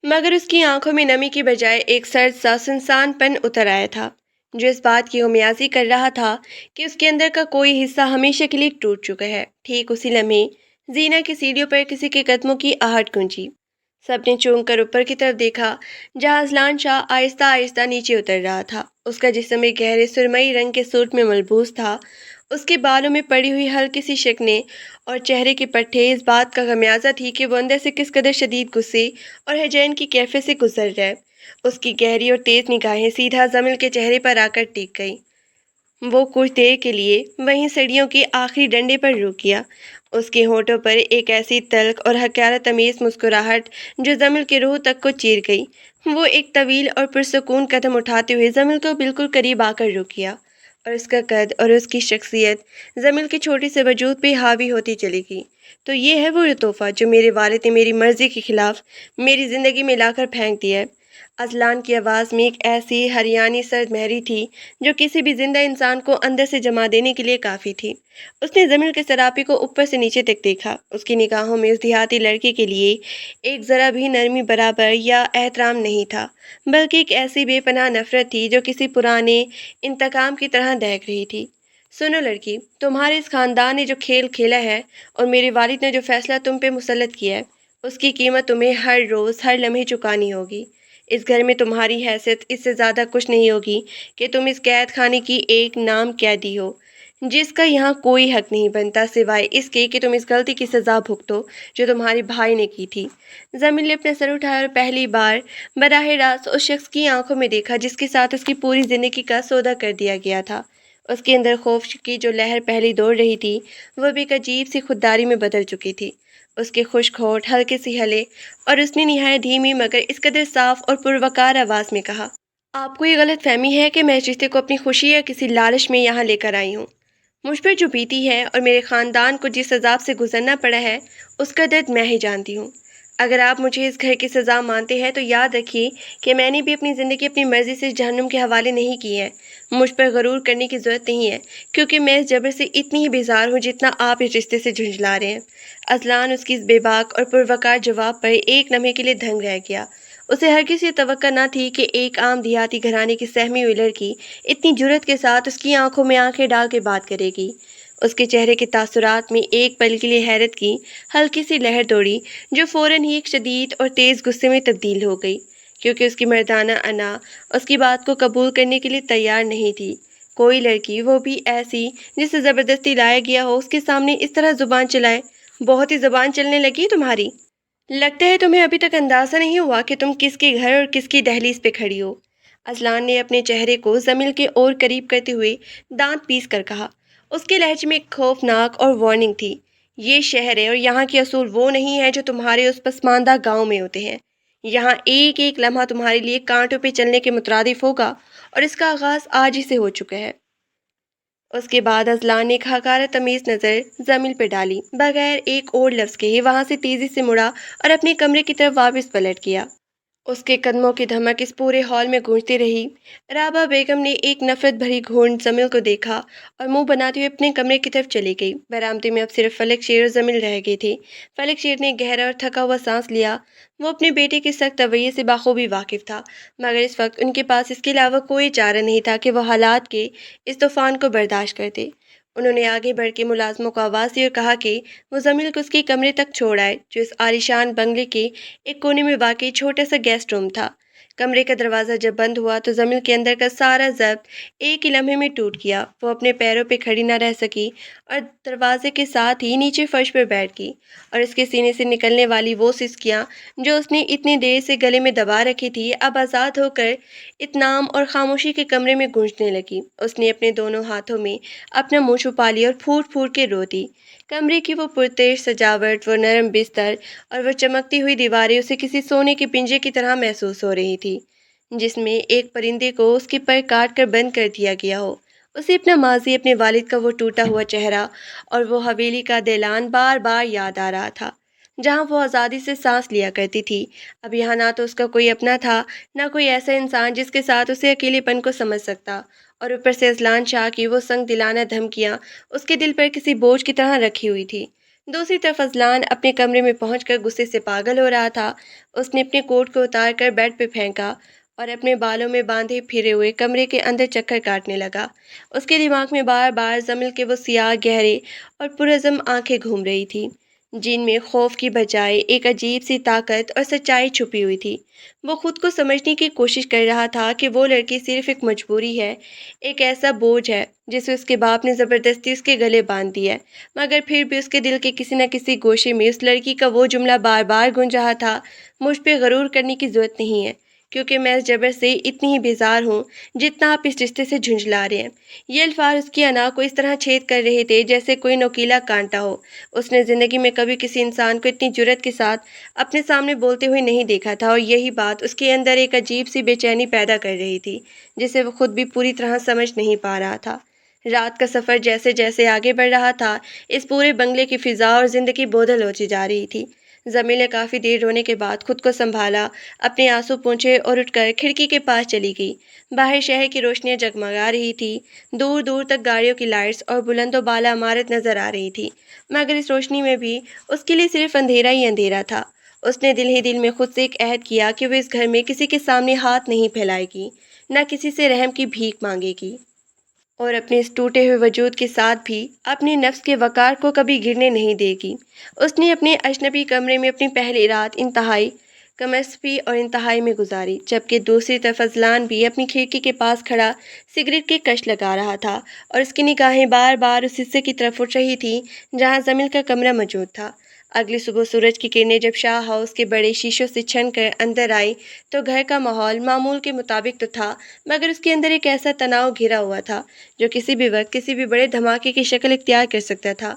مگر اس کی آنکھوں میں نمی کی بجائے ایک سرد سا سنسان پن اتر آیا تھا جو اس بات کی خمیازی کر رہا تھا کہ اس کے اندر کا کوئی حصہ ہمیشہ کے لیے ٹوٹ چکا ہے۔ ٹھیک اسی لمحے زینہ کی سیڑھیوں پر کسی کے قدموں کی آہٹ گونجی۔ سب نے چونک کر اوپر کی طرف دیکھا جہاں اذلان شاہ آہستہ آہستہ نیچے اتر رہا تھا۔ اس کا جسم ایک گہرے سرمئی رنگ کے سوٹ میں ملبوس تھا۔ اس کے بالوں میں پڑی ہوئی ہلکی سی شکنیں اور چہرے کے پٹھے اس بات کا خمیازہ تھی کہ وہ اندر سے کس قدر شدید غصے اور ہیجین کی کیفیت سے گزر رہا ہے۔ اس کی گہری اور تیز نگاہیں سیدھا جمیل کے چہرے پر آ کر ٹک گئیں۔ وہ کچھ دیر کے لیے وہیں سڑیوں کے آخری ڈنڈے پر رک گیا۔ اس کے ہونٹوں پر ایک ایسی تلخ اور حقارت امیز مسکراہٹ جو جمیل کی روح تک کو چیر گئی۔ وہ ایک طویل اور پرسکون قدم اٹھاتے ہوئے جمیل کو بالکل قریب آ کر رک گیا، اور اس کا قد اور اس کی شخصیت جمیل کے چھوٹے سے وجود پہ حاوی ہوتی چلی گئی۔ تو یہ ہے وہ تحفہ جو میرے والد نے میری مرضی کے خلاف میری زندگی میں لا کر پھینک دیا ہے۔ اذلان کی آواز میں ایک ایسی ہریانی سرد مہری تھی جو کسی بھی زندہ انسان کو اندر سے جما دینے کے لیے کافی تھی۔ اس نے جمیل کے سراپے کو اوپر سے نیچے تک دیکھا۔ اس کی نگاہوں میں اس دیہاتی لڑکے کے لیے ایک ذرا بھی نرمی برابر یا احترام نہیں تھا، بلکہ ایک ایسی بے پناہ نفرت تھی جو کسی پرانے انتقام کی طرح دہک رہی تھی۔ سنو لڑکی، تمہارے اس خاندان نے جو کھیل کھیلا ہے اور میرے والد نے جو فیصلہ تم پہ مسلط کیا ہے، اس کی قیمت تمہیں ہر روز ہر لمحے چکانی ہوگی۔ اس گھر میں تمہاری حیثیت اس سے زیادہ کچھ نہیں ہوگی کہ تم اس قید خانے کی ایک نام قیدی ہو جس کا یہاں کوئی حق نہیں بنتا سوائے اس کے کہ تم اس غلطی کی سزا بھگتو جو تمہارے بھائی نے کی تھی۔ جمیل نے اپنا سر اٹھایا اور پہلی بار براہ راست اس شخص کی آنکھوں میں دیکھا جس کے ساتھ اس کی پوری زندگی کا سودا کر دیا گیا تھا۔ اس کے اندر خوف کی جو لہر پہلی دوڑ رہی تھی وہ بھی ایک عجیب سی خودداری میں بدل چکی تھی۔ اس کے خشک ہونٹ ہلکے سے ہلے اور اس نے نہایت دھیمی مگر اس قدر صاف اور پروقار آواز میں کہا، آپ کو یہ غلط فہمی ہے کہ میں اس رشتے کو اپنی خوشی یا کسی لالچ میں یہاں لے کر آئی ہوں۔ مجھ پر جو بیتی ہے اور میرے خاندان کو جس عذاب سے گزرنا پڑا ہے اس کا درد میں ہی جانتی ہوں۔ اگر آپ مجھے اس گھر کی سزا مانتے ہیں تو یاد رکھیے کہ میں نے بھی اپنی زندگی اپنی مرضی سے جہنم کے حوالے نہیں کی ہے۔ مجھ پر غرور کرنے کی ضرورت نہیں ہے کیونکہ میں اس جبر سے اتنی ہی بیزار ہوں جتنا آپ اس رشتے سے جھنجھلا رہے ہیں۔ اذلان اس کی اس بے باک اور پروقار جواب پر ایک لمحے کے لیے دھنگ رہ گیا۔ اسے ہرگز یہ توقع نہ تھی کہ ایک عام دیہاتی گھرانے کی سہمی ہوئی لڑکی اتنی جرأت کے ساتھ اس کی آنکھوں میں آنکھیں ڈال کے بات کرے گی۔ اس کے چہرے کے تاثرات میں ایک پل کے لیے حیرت کی ہلکی سی لہر دوڑی جو فوراً ہی ایک شدید اور تیز غصے میں تبدیل ہو گئی، کیونکہ اس کی مردانہ انا اس کی بات کو قبول کرنے کے لیے تیار نہیں تھی۔ کوئی لڑکی، وہ بھی ایسی جسے زبردستی لایا گیا ہو، اس کے سامنے اس طرح زبان چلائے۔ بہت ہی زبان چلنے لگی تمہاری۔ لگتا ہے تمہیں ابھی تک اندازہ نہیں ہوا کہ تم کس کے گھر اور کس کی دہلیز پہ کھڑی ہو۔ اذلان نے اپنے چہرے کو جمیل کے اور قریب کرتے ہوئے دانت پیس کر کہا۔ اس کے لہجے میں ایک خوفناک اور وارننگ تھی۔ یہ شہر ہے اور یہاں کے اصول وہ نہیں ہیں جو تمہارے اس پسماندہ گاؤں میں ہوتے ہیں۔ یہاں ایک ایک لمحہ تمہارے لیے کانٹوں پہ چلنے کے مترادف ہوگا، اور اس کا آغاز آج ہی سے ہو چکا ہے۔ اس کے بعد ازلان نے ایک حقارت تمیز نظر زمین پہ ڈالی، بغیر ایک اور لفظ کے ہی وہاں سے تیزی سے مڑا اور اپنے کمرے کی طرف واپس پلٹ گیا۔ اس کے قدموں کی دھمک اس پورے ہال میں گونجتی رہی۔ رابعہ بیگم نے ایک نفرت بھری گھونٹ زمین کو دیکھا اور منہ بناتے ہوئے اپنے کمرے کی طرف چلی گئی۔ برآمدے میں اب صرف فلک شیر اور زمین رہ گئے تھے۔ فلک شیر نے گہرا اور تھکا ہوا سانس لیا۔ وہ اپنے بیٹے کے سخت رویے سے بخوبی واقف تھا، مگر اس وقت ان کے پاس اس کے علاوہ کوئی چارہ نہیں تھا کہ وہ حالات کے اس طوفان کو برداشت کرتے۔ انہوں نے آگے بڑھ کے ملازموں کو آواز دی اور کہا کہ وہ زمین کو اس کے کمرے تک چھوڑ آئے، جو اس عالیشان بنگلے کے ایک کونے میں واقع چھوٹا سا گیسٹ روم تھا۔ کمرے کا دروازہ جب بند ہوا تو زمین کے اندر کا سارا ضبط ایک ہی لمحے میں ٹوٹ گیا۔ وہ اپنے پیروں پہ کھڑی نہ رہ سکی اور دروازے کے ساتھ ہی نیچے فرش پر بیٹھ گئی، اور اس کے سینے سے نکلنے والی وہ سسکیاں جو اس نے اتنی دیر سے گلے میں دبا رکھی تھی، اب آزاد ہو کر اطمینان اور خاموشی کے کمرے میں گونجنے لگی۔ اس نے اپنے دونوں ہاتھوں میں اپنا منہ چھپا لیا اور پھوٹ پھوٹ کے رو دی۔ کمرے کی وہ پرتیش سجاوٹ، وہ نرم بستر اور وہ چمکتی ہوئی دیواریں اسے کسی سونے کے پنجرے کی طرح محسوس ہو رہی تھی، جس میں ایک پرندے کو اس کے پر کاٹ کر بند کر دیا گیا ہو۔ اسے اپنا ماضی، اپنے والد کا وہ ٹوٹا ہوا چہرہ اور وہ حویلی کا دالان بار بار یاد آ رہا تھا، جہاں وہ آزادی سے سانس لیا کرتی تھی۔ اب یہاں نہ تو اس کا کوئی اپنا تھا، نہ کوئی ایسا انسان جس کے ساتھ اسے اکیلے پن کو سمجھ سکتا، اور اوپر سے ازلان شاہ کی وہ سنگ دلانہ دھمکیاں اس کے دل پر کسی بوجھ کی طرح رکھی ہوئی تھی۔ دوسری طرف ازلان اپنے کمرے میں پہنچ کر غصے سے پاگل ہو رہا تھا۔ اس نے اپنے کوٹ کو اتار کر بیڈ پہ پھینکا اور اپنے بالوں میں باندھے پھرے ہوئے کمرے کے اندر چکر کاٹنے لگا۔ اس کے دماغ میں بار بار زمین کے وہ سیاہ، گہرے اور پرعزم آنکھیں گھوم رہی تھیں، جن میں خوف کی بجائے ایک عجیب سی طاقت اور سچائی چھپی ہوئی تھی۔ وہ خود کو سمجھنے کی کوشش کر رہا تھا کہ وہ لڑکی صرف ایک مجبوری ہے، ایک ایسا بوجھ ہے جسے اس کے باپ نے زبردستی اس کے گلے باندھ دیا ہے، مگر پھر بھی اس کے دل کے کسی نہ کسی گوشے میں اس لڑکی کا وہ جملہ بار بار گونج رہا تھا: مجھ پہ غرور کرنے کی ضرورت نہیں ہے، کیونکہ میں اس جبر سے اتنی ہی بیزار ہوں جتنا آپ اس رشتے سے جھنجھلا رہے ہیں۔ یہ الفاظ اس کی انا کو اس طرح چھید کر رہے تھے جیسے کوئی نوکیلا کانٹا ہو۔ اس نے زندگی میں کبھی کسی انسان کو اتنی جرأت کے ساتھ اپنے سامنے بولتے ہوئے نہیں دیکھا تھا، اور یہی بات اس کے اندر ایک عجیب سی بے چینی پیدا کر رہی تھی، جسے وہ خود بھی پوری طرح سمجھ نہیں پا رہا تھا۔ رات کا سفر جیسے جیسے آگے بڑھ رہا تھا، اس پورے بنگلے کی فضا اور زندگی بودل ہوتی جا رہی تھی۔ زمین نے کافی دیر رونے کے بعد خود کو سنبھالا، اپنے آنسو پونچھے اور اٹھ کر کھڑکی کے پاس چلی گئی۔ باہر شہر کی روشنیاں جگمگا رہی تھی، دور دور تک گاڑیوں کی لائٹس اور بلند و بالا عمارت نظر آ رہی تھی، مگر اس روشنی میں بھی اس کے لیے صرف اندھیرا ہی اندھیرا تھا۔ اس نے دل ہی دل میں خود سے ایک عہد کیا کہ وہ اس گھر میں کسی کے سامنے ہاتھ نہیں پھیلائے گی، نہ کسی سے رحم کی بھیک مانگے گی، اور اپنے اس ٹوٹے ہوئے وجود کے ساتھ بھی اپنے نفس کے وقار کو کبھی گرنے نہیں دے گی۔ اس نے اپنے اجنبی کمرے میں اپنی پہلی رات انتہائی کمسفی اور انتہائی میں گزاری، جبکہ دوسری طرف ازلان بھی اپنی کھڑکی کے پاس کھڑا سگریٹ کے کش لگا رہا تھا، اور اس کی نگاہیں بار بار اس حصے کی طرف اٹھ رہی تھیں جہاں زمین کا کمرہ موجود تھا۔ اگلی صبح سورج کی کرنیں جب شاہ ہاؤس کے بڑے شیشوں سے چھن کر اندر آئی تو گھر کا ماحول معمول کے مطابق تو تھا، مگر اس کے اندر ایک ایسا تناؤ گھرا ہوا تھا جو کسی بھی وقت کسی بھی بڑے دھماکے کی شکل اختیار کر سکتا تھا۔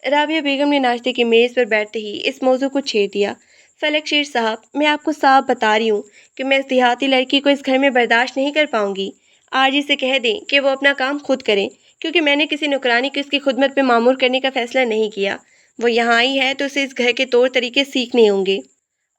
رابعہ بیگم نے ناشتے کی میز پر بیٹھتے ہی اس موضوع کو چھیڑ دیا: فلک شیر صاحب، میں آپ کو صاف بتا رہی ہوں کہ میں اس دیہاتی لڑکی کو اس گھر میں برداشت نہیں کر پاؤں گی۔ آج ہی سے کہہ دیں کہ وہ اپنا کام خود کریں، کیونکہ میں نے کسی نوکرانی کو اس کی خدمت پہ مامور کرنے کا فیصلہ نہیں کیا۔ وہ یہاں آئی ہے تو اسے اس گھر کے طور طریقے سیکھنے ہوں گے۔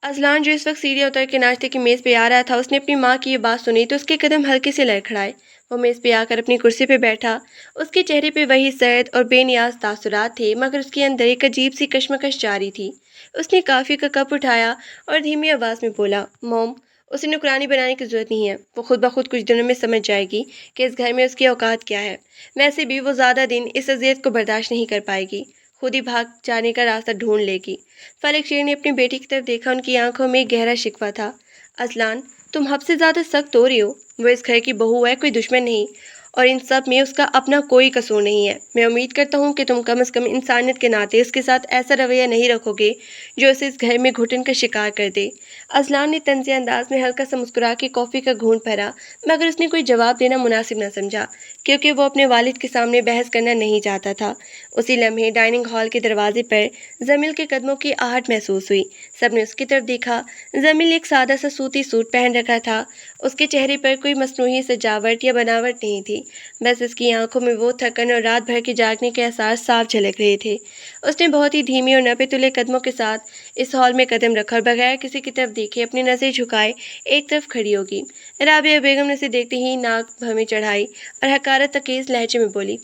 ازلان جو اس وقت سیڑھیاں اتر کے ناشتے کی میز پہ آ رہا تھا، اس نے اپنی ماں کی یہ بات سنی تو اس کے قدم ہلکے سے لڑکھڑائے۔ وہ میز پہ آ کر اپنی کرسی پہ بیٹھا۔ اس کے چہرے پہ وہی سرد اور بے نیاز تاثرات تھے، مگر اس کے اندر ایک عجیب سی کشمکش جاری تھی۔ اس نے کافی کا کپ اٹھایا اور دھیمی آواز میں بولا: موم، اسے نوکرانی بنانے کی ضرورت نہیں ہے، وہ خود بخود کچھ دنوں میں سمجھ جائے گی کہ اس گھر میں اس کی اوقات کیا ہے۔ ویسے بھی وہ زیادہ دن اس اذیت کو برداشت نہیں کر پائے گی، خود ہی بھاگ جانے کا راستہ ڈھونڈ لے گی۔ فلک شیر نے اپنی بیٹی کی طرف دیکھا، ان کی آنکھوں میں گہرا شکوہ تھا۔ ازلان، تم حد سے زیادہ سخت ہو رہی ہو، وہ اس گھر کی بہو ہے، کوئی دشمن نہیں، اور ان سب میں اس کا اپنا کوئی قصور نہیں ہے۔ میں امید کرتا ہوں کہ تم کم از کم انسانیت کے ناطے اس کے ساتھ ایسا رویہ نہیں رکھو گے جو اسے اس گھر میں گھٹن کا شکار کر دے۔ اذلان نے طنزیہ انداز میں ہلکا سا مسکرا کے کافی کا گھونٹ بھرا، مگر اس نے کوئی جواب دینا مناسب نہ سمجھا، کیونکہ وہ اپنے والد کے سامنے بحث کرنا نہیں چاہتا تھا۔ اسی لمحے ڈائننگ ہال کے دروازے پر زمیل کے قدموں کی آہٹ محسوس ہوئی۔ سب نے اس کی طرف دیکھا۔ زمیل ایک سادہ سا سوتی سوٹ پہن رکھا تھا۔ اس کے چہرے پر کوئی مصنوعی سجاوٹ یا بناوٹ نہیں تھی، بس اس کی آنکھوں میں وہ تھکن اور رات بھر کے جاگنے کے آثار صاف جھلک رہے تھے۔ اس نے بہت ہی دھیمی اور نپے تلے قدموں کے ساتھ اس ہال میں قدم رکھا اور بغیر کسی کی طرف دیکھے اپنی نظر جھکائے ایک طرف کھڑی ہوگی۔ رابعہ بیگم نے اسے دیکھتے ہی ناک بھویں چڑھائی اور حقارت تکیز لہجے میں بولی،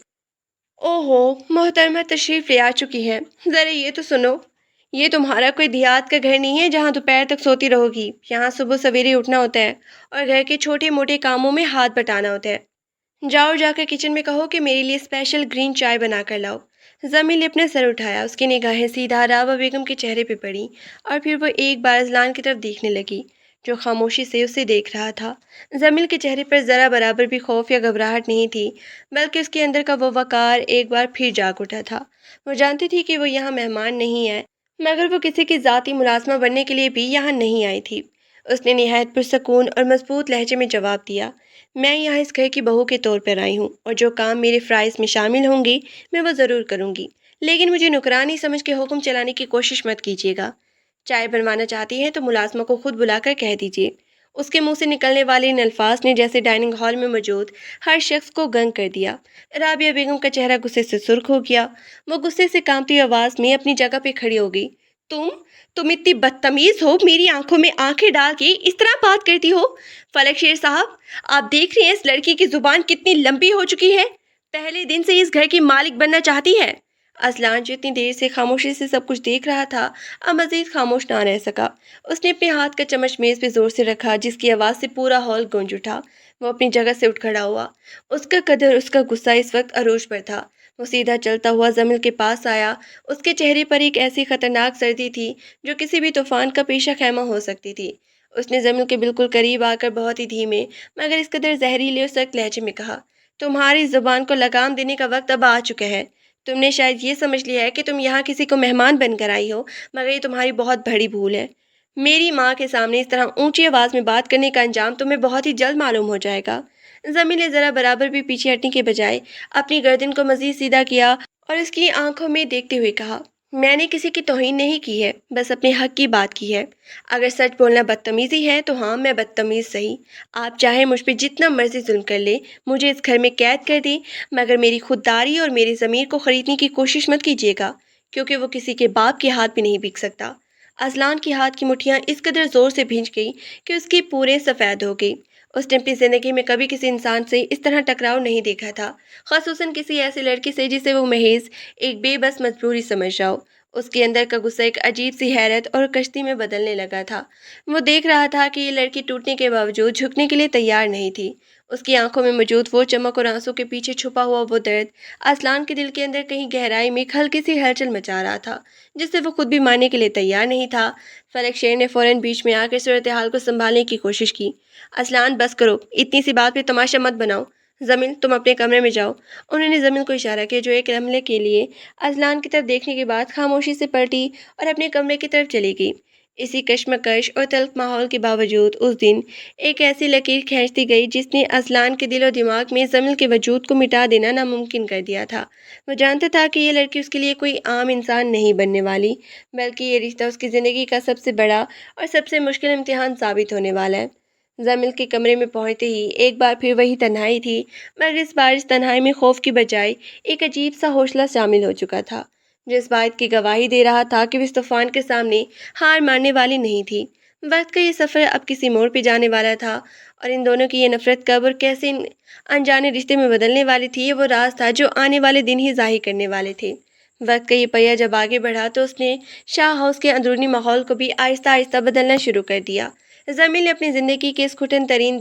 اوہو، محترمہ تشریف لے آ چکی ہے، ذرا یہ تو سنو، یہ تمہارا کوئی دیہات کا گھر نہیں ہے جہاں دوپہر تک سوتی رہو گی۔ یہاں صبح سویرے اٹھنا ہوتا ہے اور گھر کے چھوٹے موٹے کاموں میں ہاتھ بٹانا ہوتا ہے۔ جاؤ جا کر کچن میں کہو کہ میرے لیے اسپیشل گرین چائے بنا کر لاؤ۔ زمین نے اپنا سر اٹھایا، اس کی نگاہیں سیدھا رابعہ بیگم کے چہرے پہ پڑی اور پھر وہ ایک بار اذلان کی طرف دیکھنے لگی، جو خاموشی سے اسے دیکھ رہا تھا۔ زمین کے چہرے پر ذرا برابر بھی خوف یا گھبراہٹ نہیں تھی، بلکہ اس کے اندر کا وہ وقار ایک بار پھر جاگ اٹھا تھا۔ وہ جانتی تھی کہ وہ یہاں مہمان نہیں ہے، مگر وہ کسی کی ذاتی ملازمہ بننے کے لیے بھی یہاں نہیں آئی تھی۔ اس نے نہایت پرسکون اور مضبوط لہجے میں جواب دیا، میں یہاں اس گھر کی بہو کے طور پر آئی ہوں اور جو کام میرے فرائض میں شامل ہوں گے میں وہ ضرور کروں گی، لیکن مجھے نوکرانی سمجھ کے حکم چلانے کی کوشش مت کیجیے گا۔ چائے بنوانا چاہتی ہیں تو ملازمہ کو خود بلا کر کہہ دیجیے۔ اس کے منہ سے نکلنے والے ان الفاظ نے جیسے ڈائننگ ہال میں موجود ہر شخص کو گنگ کر دیا۔ رابعہ بیگم کا چہرہ غصے سے سرخ ہو گیا۔ وہ غصے سے کانپتی آواز میں اپنی جگہ پہ کھڑی ہو گئی۔ تم اتنی بدتمیز ہو، میری آنکھوں میں آنکھیں ڈال کے اس طرح بات کرتی ہو؟ فلک شیر صاحب، آپ دیکھ رہے ہیں اس لڑکی کی زبان کتنی لمبی ہو چکی ہے؟ پہلے دن سے اس گھر کی مالک بننا چاہتی ہے۔ اذلان جو اتنی دیر سے خاموشی سے سب کچھ دیکھ رہا تھا، اب مزید خاموش نہ رہ سکا۔ اس نے اپنے ہاتھ کا چمچ میز پہ زور سے رکھا، جس کی آواز سے پورا ہال گونج اٹھا۔ وہ اپنی جگہ سے اٹھ کھڑا ہوا۔ اس کا قدر، اس کا غصہ اس وقت عروج پر تھا۔ وہ سیدھا چلتا ہوا زمین کے پاس آیا۔ اس کے چہرے پر ایک ایسی خطرناک سردی تھی جو کسی بھی طوفان کا پیشہ خیمہ ہو سکتی تھی۔ اس نے زمین کے بالکل قریب آ کر بہت ہی دھیمے مگر اس قدر زہریلے اور سخت لہجے میں کہا، تمہاری زبان کو لگام دینے کا وقت اب آ چکا ہے۔ تم نے شاید یہ سمجھ لیا ہے کہ تم یہاں کسی کو مہمان بن کر آئی ہو، مگر یہ تمہاری بہت بڑی بھول ہے۔ میری ماں کے سامنے اس طرح اونچی آواز میں بات کرنے کا انجام تمہیں بہت ہی جلد معلوم ہو جائے گا۔ زمین نے ذرا برابر بھی پیچھے ہٹنے کے بجائے اپنی گردن کو مزید سیدھا کیا اور اس کی آنکھوں میں دیکھتے ہوئے کہا، میں نے کسی کی توہین نہیں کی ہے، بس اپنے حق کی بات کی ہے۔ اگر سچ بولنا بدتمیزی ہے تو ہاں، میں بدتمیز سہی۔ آپ چاہے مجھ پہ جتنا مرضی ظلم کر لے، مجھے اس گھر میں قید کر دیں، مگر میری خودداری اور میری ضمیر کو خریدنے کی کوشش مت کیجیے گا، کیونکہ وہ کسی کے باپ کے ہاتھ بھی نہیں بک سکتا۔ اذلان کی ہاتھ کی مٹھیاں اس قدر زور سے بھینچ گئی کہ اس کی پورے سفید ہو گئی۔ اس نے اپنی زندگی میں کبھی کسی انسان سے اس طرح ٹکراؤ نہیں دیکھا تھا، خصوصاً کسی ایسی لڑکی سے جسے وہ محض ایک بے بس مجبوری سمجھ رہا ہو۔ اس کے اندر کا غصہ ایک عجیب سی حیرت اور کشتی میں بدلنے لگا تھا۔ وہ دیکھ رہا تھا کہ یہ لڑکی ٹوٹنے کے باوجود جھکنے کے لیے تیار نہیں تھی۔ اس کی آنکھوں میں موجود وہ چمک اور آنسوں کے پیچھے چھپا ہوا وہ درد اذلان کے دل کے اندر کہیں گہرائی میں ہلکی سی ہلچل مچا رہا تھا، جسے وہ خود بھی ماننے کے لیے تیار نہیں تھا۔ فلک شیر نے فوراً بیچ میں آ کر صورتحال کو سنبھالنے کی کوشش کی۔ اذلان، بس کرو، اتنی سی بات پہ تماشا مت بناؤ۔ زمین، تم اپنے کمرے میں جاؤ۔ انہوں نے زمین کو اشارہ کیا، جو ایک لمحے کے لیے اذلان کی طرف دیکھنے کے بعد خاموشی سے پلٹی اور اپنے کمرے کی طرف چلی گئی۔ اسی کشمکش اور تلخ ماحول کے باوجود اس دن ایک ایسی لکیر کھینچتی گئی جس نے اذلان کے دل و دماغ میں زمین کے وجود کو مٹا دینا ناممکن کر دیا تھا۔ وہ جانتا تھا کہ یہ لڑکی اس کے لیے کوئی عام انسان نہیں بننے والی، بلکہ یہ رشتہ اس کی زندگی کا سب سے بڑا اور سب سے مشکل امتحان ثابت ہونے والا ہے۔ زمین کے کمرے میں پہنچتے ہی ایک بار پھر وہی تنہائی تھی، مگر اس بار اس تنہائی میں خوف کی بجائے ایک عجیب سا حوصلہ شامل ہو چکا تھا، جو اس بات کی گواہی دے رہا تھا کہ وہ اس طوفان کے سامنے ہار ماننے والی نہیں تھی۔ وقت کا یہ سفر اب کسی موڑ پہ جانے والا تھا، اور ان دونوں کی یہ نفرت کب اور کیسے انجانے رشتے میں بدلنے والی تھی، یہ وہ راز تھا جو آنے والے دن ہی ظاہر کرنے والے تھے۔ وقت کا یہ پہیہ جب آگے بڑھا تو اس نے شاہ ہاؤس کے اندرونی ماحول کو بھی آہستہ آہستہ بدلنا شروع کر دیا۔ زمین نے اپنی زندگی کے اس گھٹن ترین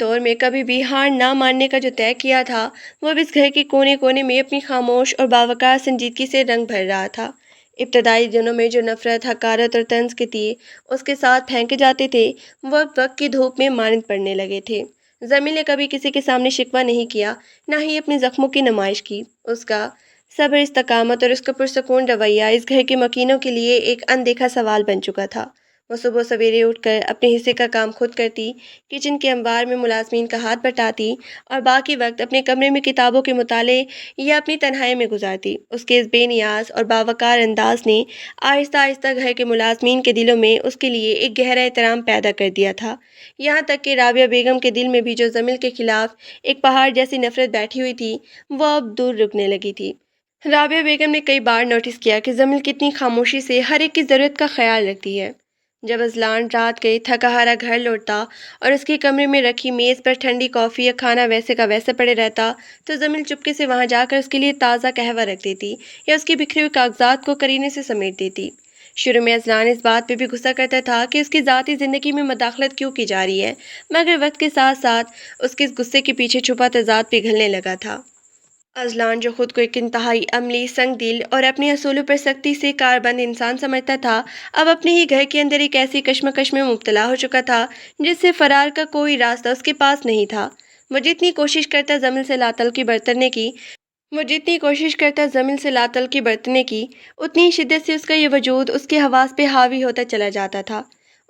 دور میں کبھی بھی ہار نہ ماننے کا جو طے کیا تھا، وہ اب اس گھر کے کونے کونے میں اپنی خاموش اور باوقار سنجیدگی سے رنگ بھر رہا تھا۔ ابتدائی دنوں میں جو نفرت، حقارت اور طنز کے تیر اس کے ساتھ پھینکے جاتے تھے، وہ اب وقت کی دھوپ میں مانند پڑنے لگے تھے۔ زمین نے کبھی کسی کے سامنے شکوہ نہیں کیا، نہ ہی اپنے زخموں کی نمائش کی۔ اس کا صبر، استقامت اور اس کا پرسکون رویہ اس گھر کے مکینوں کے لیے ایک اندیکھا سوال بن چکا تھا۔ وہ صبح سویرے اٹھ کر اپنے حصے کا کام خود کرتی، کچن کے انبار میں ملازمین کا ہاتھ بٹاتی اور باقی وقت اپنے کمرے میں کتابوں کے مطالعے یا اپنی تنہائی میں گزارتی۔ اس کے اس بے نیاز اور باوقار انداز نے آہستہ آہستہ گھر کے ملازمین کے دلوں میں اس کے لیے ایک گہرا احترام پیدا کر دیا تھا، یہاں تک کہ رابعہ بیگم کے دل میں بھی جو زمل کے خلاف ایک پہاڑ جیسی نفرت بیٹھی ہوئی تھی، وہ اب دور رکنے لگی تھی۔ رابعہ بیگم نے کئی بار نوٹس کیا کہ زمل کتنی خاموشی سے ہر ایک کی ضرورت کا خیال رکھتی ہے۔ جب اذلان رات گئے تھکا ہارا گھر لوٹتا اور اس کے کمرے میں رکھی میز پر ٹھنڈی کافی یا کھانا ویسے کا ویسے پڑے رہتا، تو زمل چپکے سے وہاں جا کر اس کے لیے تازہ قہوہ رکھ دیتی یا اس کی بکھری ہوئی کاغذات کو کرینے سے سمیٹ دیتی۔ شروع میں اذلان اس بات پہ بھی غصہ کرتا تھا کہ اس کی ذاتی زندگی میں مداخلت کیوں کی جا رہی ہے، مگر وقت کے ساتھ ساتھ اس کے اس غصے کے پیچھے چھپا تضاد پگھلنے لگا تھا۔ اذلان جو خود کو ایک انتہائی عملی، سنگ دل اور اپنے اصولوں پر سختی سے کاربند انسان سمجھتا تھا، اب اپنے ہی گھر کے اندر ایک ایسی کشمکش میں مبتلا ہو چکا تھا جس سے فرار کا کوئی راستہ اس کے پاس نہیں تھا۔ وہ جتنی کوشش کرتا زمین سے لاتعلقی برتنے کی وہ جتنی کوشش کرتا زمین سے لاتعلقی برتنے کی اتنی ہی شدت سے اس کا یہ وجود اس کے حواس پہ حاوی ہوتا چلا جاتا تھا۔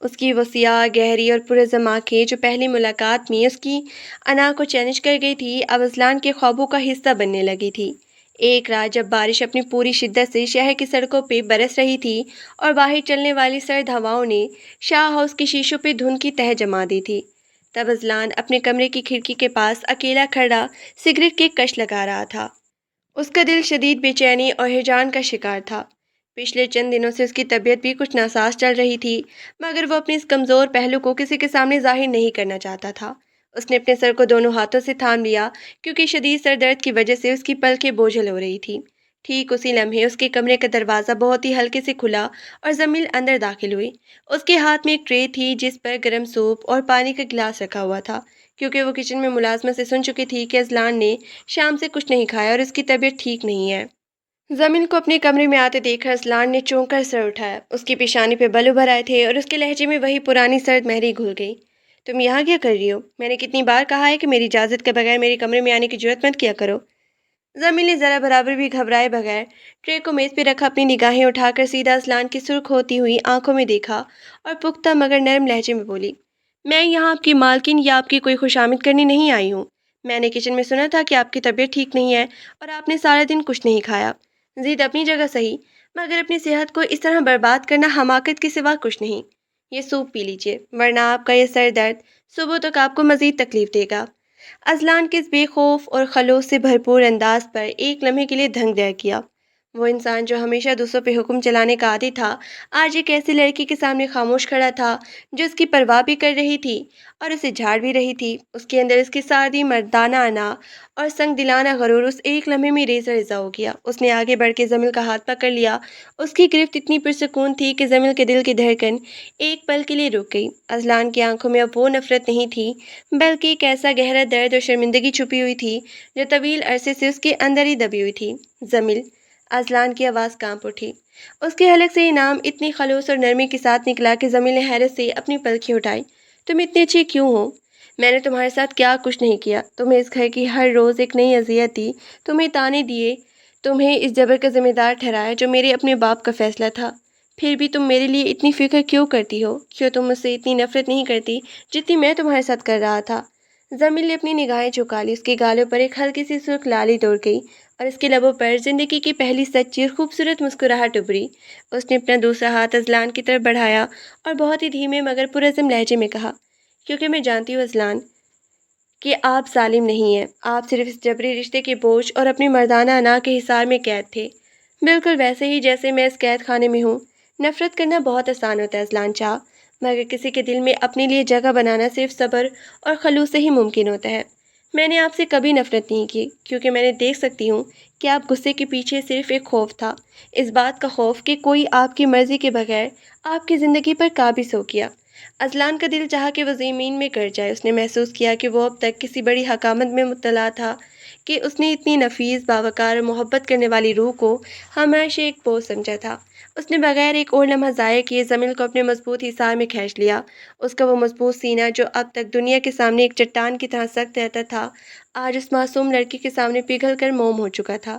اس کی وہ سیاہ، گہری اور پرعزم آنکھیں جو پہلی ملاقات میں اس کی انا کو چیلنج کر گئی تھی، اب اذلان کے خوابوں کا حصہ بننے لگی تھی۔ ایک رات جب بارش اپنی پوری شدت سے شہر کی سڑکوں پہ برس رہی تھی اور باہر چلنے والی سرد ہواؤں نے شاہ ہاؤس کی شیشوں پہ دھند کی تہہ جما دی تھی، تب اذلان اپنے کمرے کی کھڑکی کے پاس اکیلا کھڑا سگریٹ کی کش لگا رہا تھا۔ اس کا دل شدید بے چینی اور ہیجان کا شکار تھا۔ پچھلے چند دنوں سے اس کی طبیعت بھی کچھ ناساز چل رہی تھی، مگر وہ اپنے اس کمزور پہلو کو کسی کے سامنے ظاہر نہیں کرنا چاہتا تھا۔ اس نے اپنے سر کو دونوں ہاتھوں سے تھام لیا کیونکہ شدید سر درد کی وجہ سے اس کی پلکیں بوجھل ہو رہی تھی۔ ٹھیک اسی لمحے اس کے کمرے کا دروازہ بہت ہی ہلکے سے کھلا اور زمین اندر داخل ہوئی۔ اس کے ہاتھ میں ایک ٹرے تھی جس پر گرم سوپ اور پانی کا گلاس رکھا ہوا تھا، کیونکہ وہ کچن میں ملازمت سے سن چکی تھی کہ اذلان نے شام سے کچھ نہیں کھایا اور اس کی طبیعت ٹھیک نہیں ہے۔ زمین کو اپنے کمرے میں آتے دیکھ کر اذلان نے چونک کر سر اٹھایا۔ اس کی پیشانی پہ بل ابھر آئے تھے اور اس کے لہجے میں وہی پرانی سرد مہری گھل گئی۔ تم یہاں کیا کر رہی ہو؟ میں نے کتنی بار کہا ہے کہ میری اجازت کے بغیر میرے کمرے میں آنے کی جرات مت کیا کرو۔ زمین نے ذرا برابر بھی گھبرائے بغیر ٹرے کو میز پہ رکھا، اپنی نگاہیں اٹھا کر سیدھا اذلان کی سرخ ہوتی ہوئی آنکھوں میں دیکھا اور پختہ مگر نرم لہجے میں بولی، میں یہاں آپ کی مالکن یا آپ کی کوئی خوشامد کرنے نہیں آئی ہوں۔ میں نے کچن میں سنا تھا کہ آپ کی طبیعت ٹھیک نہیں ہے اور آپ نے سارے دن کچھ نہیں کھایا۔ ضد اپنی جگہ صحیح، مگر اپنی صحت کو اس طرح برباد کرنا حماقت کے سوا کچھ نہیں۔ یہ سوپ پی لیجیے، ورنہ آپ کا یہ سر درد صبح تک آپ کو مزید تکلیف دے گا۔ اذلان کے اس بے خوف اور خلوص سے بھرپور انداز پر ایک لمحے کے لیے دھنگ رہ گیا۔ وہ انسان جو ہمیشہ دوسروں پہ حکم چلانے کا عادی تھا، آج ایک ایسی لڑکی کے سامنے خاموش کھڑا تھا جو اس کی پرواہ بھی کر رہی تھی اور اسے جھاڑ بھی رہی تھی۔ اس کے اندر اس کی سادی مردانہ انا اور سنگ دلانہ غرور اس ایک لمحے میں ریزہ ریزہ ہو گیا۔ اس نے آگے بڑھ کے زمل کا ہاتھ پکڑ لیا۔ اس کی گرفت اتنی پرسکون تھی کہ زمل کے دل کی دھڑکن ایک پل کے لیے رک گئی۔ اذلان کی آنکھوں میں اب وہ نفرت نہیں تھی، بلکہ ایک ایسا گہرا درد اور شرمندگی چھپی ہوئی تھی جو طویل عرصے سے اس کے اندر ہی دبی ہوئی تھی۔ زمل، اذلان کی آواز کانپ اٹھی۔ اس کے حلق سے یہ نام اتنی خلوص اور نرمی کے ساتھ نکلا کہ زمل نے حیرت سے اپنی پلکیں اٹھائی۔ تم اتنے اچھے کیوں ہو؟ میں نے تمہارے ساتھ کیا کچھ نہیں کیا؟ تمہیں اس گھر کی ہر روز ایک نئی اذیت دی، تمہیں تانے دیے، تمہیں اس جبر کا ذمہ دار ٹھہرایا جو میرے اپنے باپ کا فیصلہ تھا۔ پھر بھی تم میرے لیے اتنی فکر کیوں کرتی ہو؟ کیوں تم مجھ سے اتنی نفرت نہیں کرتی جتنی میں تمہارے ساتھ کر رہا تھا؟ زمین نے اپنی نگاہیں جھکا لی۔ اس کے گالوں پر ایک ہلکی سی سرخ لالی دوڑ گئی اور اس کے لبوں پر زندگی کی پہلی سچی اور خوبصورت مسکراہٹ ابھری۔ اس نے اپنا دوسرا ہاتھ اذلان کی طرف بڑھایا اور بہت ہی دھیمے مگر پرعزم لہجے میں کہا، کیونکہ میں جانتی ہوں اذلان کہ آپ ظالم نہیں ہیں، آپ صرف اس جبری رشتے کے بوجھ اور اپنی مردانہ انا کے حصار میں قید تھے، بالکل ویسے ہی جیسے میں اس قید خانے میں ہوں۔ نفرت کرنا بہت آسان ہوتا ہے اذلان چاہ، مگر کسی کے دل میں اپنے لیے جگہ بنانا صرف صبر اور خلوص سے ہی ممکن ہوتا ہے۔ میں نے آپ سے کبھی نفرت نہیں کی، کیونکہ میں نے دیکھ سکتی ہوں کہ آپ غصے کے پیچھے صرف ایک خوف تھا، اس بات کا خوف کہ کوئی آپ کی مرضی کے بغیر آپ کی زندگی پر قابض ہو گیا۔ اذلان کا دل چاہا کہ وہ زمین میں گر جائے۔ اس نے محسوس کیا کہ وہ اب تک کسی بڑی حکامت میں مبتلا تھا، کہ اس نے اتنی نفیس، باوقار اور محبت کرنے والی روح کو ہمیشہ ایک بوجھ سمجھا تھا۔ اس نے بغیر ایک اور لمحہ ضائع کیے زمین کو اپنے مضبوط حصار میں کھینچ لیا۔ اس کا وہ مضبوط سینہ جو اب تک دنیا کے سامنے ایک چٹان کی طرح سخت رہتا تھا، آج اس معصوم لڑکی کے سامنے پگھل کر موم ہو چکا تھا۔